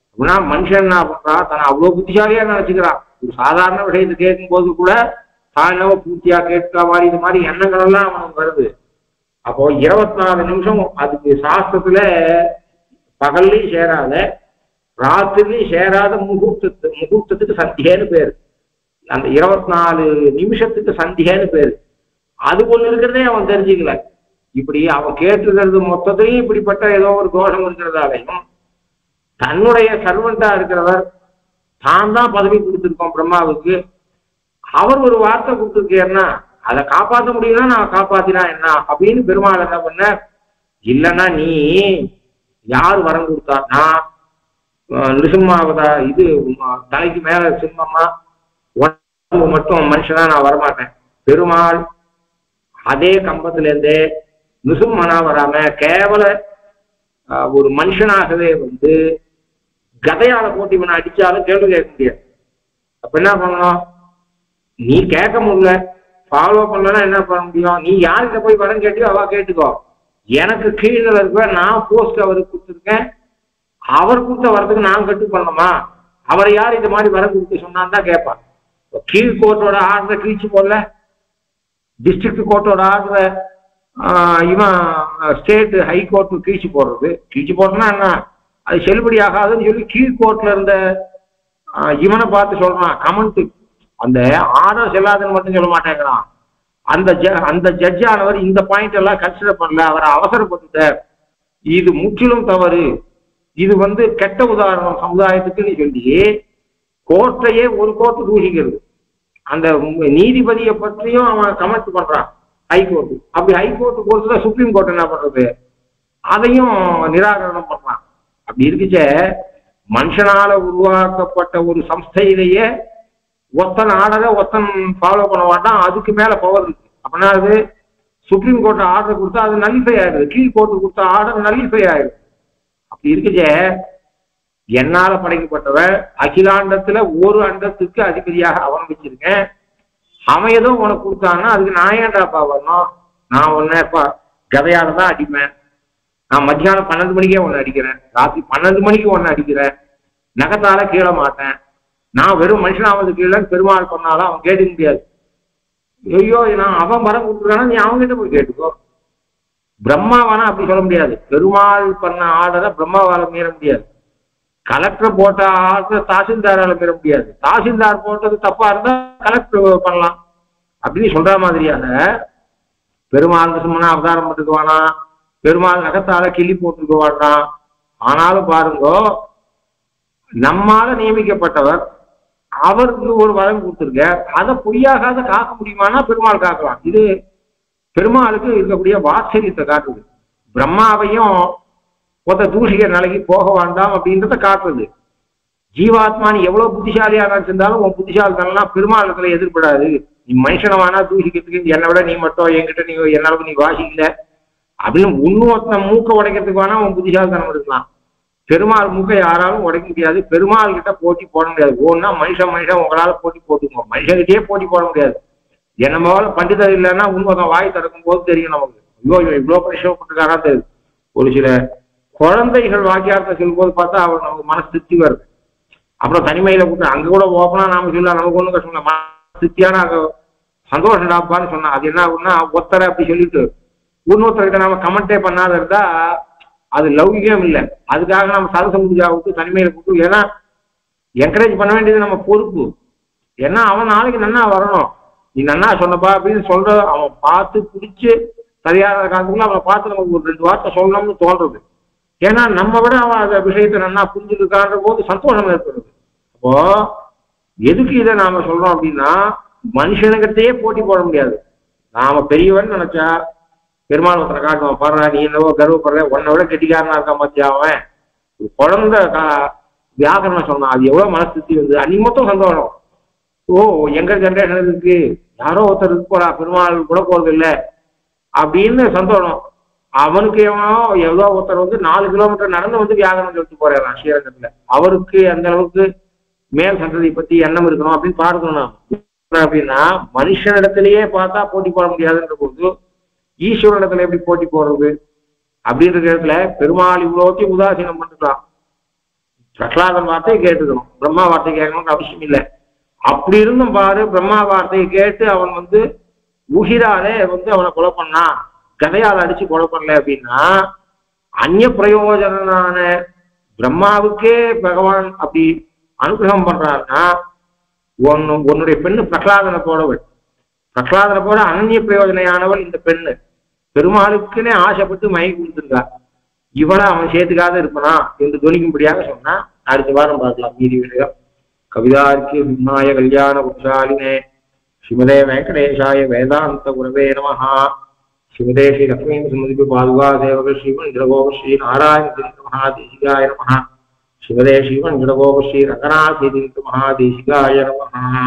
அப்படின்னா மனுஷன் என்ன பண்றான், தன்னை அவ்வளவு புத்திசாலியா நினைச்சுக்கிறான். ஒரு சாதாரண விஷயத்தை கேட்கும் போது கூட தானவ பூர்த்தியா கேட்க மாதிரி இது மாதிரி எண்ணங்கள் எல்லாம் அவனுக்கு வருது. அப்போ 24 நிமிஷம் அதுக்கு சாஸ்திரத்துல பகல்லையும் சேராத ராத்திரிலையும் சேராத முகூர்த்தத்துக்கு சந்தியன்னு பேரு. அந்த 24 நிமிஷத்துக்கு சந்தியன்னு பேரு. அது ஒண்ணு இருக்கிறதே அவன் தெரிஞ்சுக்கல. இப்படி அவன் கேட்டுக்கிறது மொத்தத்தையும் இப்படிப்பட்ட ஏதோ ஒரு தோஷம் இருக்கிறதாலையும் தன்னுடைய சர்வெண்டா இருக்கிறவர் தான் தான் பதவி கொடுத்துருக்கோம் பிரம்மாவுக்கு. அவர் ஒரு வார்த்தை கொடுத்துருக்கேன்னா அதை காப்பாற்ற முடியும்னா நான் காப்பாத்தினா என்ன அப்படின்னு பெருமாள் என்ன பண்ண, இல்லைன்னா நீ யாரு வரம் கொடுத்தான்னா நிருசிம்மாவதா இது தலைக்கு மேல சிம்மம்மா உடம்பு மட்டும் மனுஷனா நான் வரமாட்டேன். பெருமாள் அதே கம்பத்துல இருந்தே நிருசிம்மனா வராம கேவல ஒரு மனுஷனாகவே வந்து கதையால போட்டு இவனை அடிச்சாலும் கேள்வி கேட்க முடியாது. அப்ப என்ன பண்ணணும், நீ கேட்க முடியல ஃபாலோ பண்ணலன்னா என்ன பண்ண முடியும், நீ யார்கிட்ட போய் வரம் கேட்டியோ அவ கேட்டுக்கோ. எனக்கு கீழே இருக்க நான் போஸ்ட் அவருக்கு கொடுத்துருக்கேன், அவர் கொடுத்த வரத்துக்கு நான் கட்டு பண்ணணுமா, அவரை யார் இந்த மாதிரி வரம் கொடுத்து சொன்னான்னு தான் கேட்பான். கீழ் கோர்ட்டோட ஆர்டரை கிழிச்சு போடல, டிஸ்ட்ரிக்ட் கோர்ட்டோட ஆர்டரை இவன் ஸ்டேட் ஹை கோர்ட்டு கீழ்ச்சி போடுறதுன்னா என்ன, அது செல்லுபடி ஆகாதுன்னு சொல்லி கீழ் கோர்ட்ல இருந்த இவனை பார்த்து சொல்றான் கமெண்ட். அந்த ஆர்டர் செல்லாதுன்னு மட்டும் சொல்ல மாட்டேங்கிறான். அந்த ஜட்ஜ் ஆனவர் இந்த பாயிண்ட் எல்லாம் கன்சிடர் பண்ணல, அவரை அவசரப்பட்டுட்டார், இது முற்றிலும் தவறு, இது வந்து கெட்ட உதாரணம் சமுதாயத்துக்குன்னு சொல்லி கோர்ட்டையே ஒரு கோர்ட்டு தூஷிக்கிறது. அந்த நீதிபதியை பற்றியும் அவன் கமெண்ட் பண்றான் ஹைகோர்ட்டு. அப்படி ஹைகோர்ட்டு போறதுல சுப்ரீம் கோர்ட் என்ன பண்றது, அதையும் நிராகரணம் பண்றான். அப்படி இருக்குச்ச மனுஷனால உருவாக்கப்பட்ட ஒரு சம்ஸ்தையிலேயே ஒத்தன் ஆர்டரை ஒத்தன் ஃபாலோ பண்ண மாட்டான், அதுக்கு மேல பவர் இருக்கு. அப்படின்னா அது சுப்ரீம் கோர்ட் ஆர்டர் கொடுத்தா அது நல்லிஃபை ஆயிடுது, கீழ் கோர்ட்டு கொடுத்த ஆர்டர் நல்லிஃபை ஆயிடுது. அப்படி இருக்குச்ச என்னால படைக்கப்பட்டவன் அகிலாண்டத்துல ஒரு அண்டத்துக்கு அதிபதியாக அவன் வச்சிருக்கேன், அவன் ஏதோ உனக்கு கொடுத்தான்னா அதுக்கு நான் ஏன்டாப்பா வரணும், நான் உன்ன கதையால தான் அடிப்பேன், நான் மத்தியானம் 12 மணிக்கே ஒன்று அடிக்கிறேன், ராத்திரி 12 மணிக்கு ஒன்று அடிக்கிறேன், நகத்தால கீழ மாட்டேன், நான் வெறும் மனுஷனாவது கீழே பெருமாள் பண்ணாலும் அவன் கேட்க முடியாது. ஐயோ நான் அவன் வரம் கொடுத்துருக்கானா நீ அவங்ககிட்ட போய் கேட்டுக்கோ. பிரம்மாவானா அப்படி சொல்ல முடியாது, பெருமாள் பண்ண ஆர்டரை பிரம்மாவால மீற முடியாது, கலெக்டர் போட்ட ஆர்டர் தாசில்தாரால மீற முடியாது, தாசில்தார் போட்டது தப்பா இருந்தா கலெக்டர் பண்ணலாம். அப்படின்னு சொல்ற மாதிரியாக பெருமாள் சும்மனா அவதாரம் பண்ணிக்குவானா, பெருமாள் நகத்தால கிள்ளி போட்டுக்குவானா. ஆனாலும் பாருங்கோ, நம்மால நியமிக்கப்பட்டவர் அவருக்கு ஒரு வரம் கொடுத்துருக்க, அதை பொய்யாகாத காக்க முடியுமானா பெருமாள் காக்கலாம். இது பெருமாளுக்கு இருக்கக்கூடிய வாத்சரியத்தை காட்டுது. பிரம்மாவையும் ஒருத்த தூஷிக்கிற நிலைக்கு போக வேண்டாம் அப்படின்றத காட்டுறது. ஜீவாத்மா நீ எவ்வளவு புத்திசாலியா நினைச்சிருந்தாலும் உன் புத்திசாலித்தனம்லாம் பெருமாளத்துல எதிர்படாது. நீ மனுஷனவானா தூஷிக்கிறதுக்கு என்னை விட நீ மட்டும் என்கிட்ட நீ என்னளவு நீ வாசிக்கல, அப்படின்னு இன்னொருத்தன் மூக்கை உடைக்கிறதுக்கு வேணா அவன் புத்திசாலித்தனம் இருக்கலாம். பெருமாள் மூக்கை யாராலும் உடைக்க முடியாது. பெருமாள் கிட்ட போட்டி போட முடியாது. ஒன்னா மனுஷன் உங்களால போட்டி போட்டுக்கோங்க. மனுஷன்கிட்டயே போட்டி போட முடியாது. என்ன போல பண்டிதர் இல்லைன்னா இன்னொருத்தன் வாய் திறக்கும் போது தெரியும் நமக்கு. ஐயோ இவ்வளவு பரிசவப்பட்டிருக்காரா தெரியுது. ஒரு சில குழந்தைகள் வாக்கியார்த்தை சொல்லும் போது பார்த்தா அவர் நமக்கு மனசு திருப்தி வருது. அப்புறம் தனிமையில கூட்டு அங்க கூட ஓப்பனா நாம சொல்லலாம், நமக்கு ஒண்ணு கஷ்டம் இல்லை, திருப்தியான சந்தோஷம் டாப்பான்னு சொன்னா அது என்ன ஆகுன்னா ஒத்தரை அப்படி சொல்லிட்டு இன்னொருத்தர்கிட்ட நாம கமெண்டே பண்ணாத இருந்தா அது லௌகிகம் இல்லை. அதுக்காக நம்ம சரச பூஜா விட்டு தனிமையில கூட்டு ஏன்னா என்கரேஜ் பண்ண வேண்டியது நம்ம பொறுப்பு. ஏன்னா அவன் நாளைக்கு நன்னா வரணும். நீ நன்னா சொன்னப்பா அப்படின்னு சொல்ற அவன் பார்த்து பிடிச்சு சரியான காலத்துக்குள்ள அவனை பார்த்து நமக்கு ஒரு 2 வார்த்தை சொல்லணும்னு தோன்றது. ஏன்னா நம்ம விட அவன் அந்த விஷயத்தை நன்னா புரிஞ்சுருக்கான்ற போது சந்தோஷம் ஏற்படுது. அப்போ எதுக்கு இதை நாம சொல்றோம் அப்படின்னா மனுஷனுக்கிட்டே போட்டி போட முடியாது. நாம பெரியவன் நினைச்சா பெருமாள் ஒருத்தனை காட்டுவான், பாடுறா நீ என்னவோ கர்வப்படுற, உன்னை விட கெட்டிக்காரனா இருக்கான் பார்த்தியா அவன். ஒரு குழந்தை வியாகரணம் சொன்னான், அது எவ்வளவு மனசு திருப்தி வந்து அன்னைக்கு மொத்தம் சந்தோஷம். ஓ எங்க ஜென்ரேஷன் இருக்கு, யாரோ ஒருத்தர் இருக்கு போறா, பெருமாள் கூட போறது இல்லை அப்படின்னு சந்தோஷம். அவனுக்கு எவ்வளோ ஒருத்தர் வந்து 4 கிலோமீட்டர் நடந்து வந்து வியாகரணம் சொல்லிட்டு போறான் ஸ்ரீரங்கத்துல. அவருக்கு அந்த அளவுக்கு மேல் சந்ததி பத்தி எண்ணம் இருக்கணும் அப்படின்னு பார்க்கணும். அப்படின்னா மனுஷனிடத்திலேயே பார்த்தா போட்டி போட முடியாதுன்ற போது ஈஸ்வரனிடத்துல எப்படி போட்டி போடுறது அப்படின்ற இடத்துல பெருமாள் இவ்வளோத்தையும் உதாசீனம் பண்ணிக்கலாம். பிரகலாதன் வார்த்தையை கேட்டுக்கணும், பிரம்மா வார்த்தை கேட்கணும்னு அவசியம் இல்லை. அப்படி இருந்தும் பாரு, பிரம்மா வார்த்தையை கேட்டு அவன் வந்து உகிராலே வந்து அவனை கொலை பண்ணான், கதையால் அடிச்சு கொலை பண்ணல அப்படின்னா அந்நிய பிரயோஜனான பிரம்மாவுக்கே பகவான் அப்படி அனுகிரகம் பண்றாருன்னா உன்னுடைய பெண்ணு பிரகலாதனை போடவள், பிரகலாதனை போட அனன்ய பிரயோஜனையானவள் இந்த பெண்ணு. பெருமாளுக்குன்னே ஆசைப்பட்டு மயங்கி கொடுத்துருக்கா. இவனை அவன் சேர்த்துக்காத இருப்பனா என்று துணிக்கும்படியாக சொன்னா அடுத்த வாரம் பார்க்கலாம் மீதி விடயம். கவிதார்க்கிய சிம்மாய கல்யாண குஷாலினே ஸ்ரீமதே வெங்கடேஷாய வேதாந்த குரவே நமஹா. ஸ்ரீமதே ஸ்ரீ லக்ஷ்மீ சுமதி பாதுகா சேவக ஸ்ரீமன் ஜலகோப ஸ்ரீ நாராயண மகாதேசிகாய நமஹா. ஸ்ரீமதே ஸ்ரீமன் ஜலகோப ஸ்ரீ ரங்கநாதேந்திர மகாதேசிகாய நமஹா.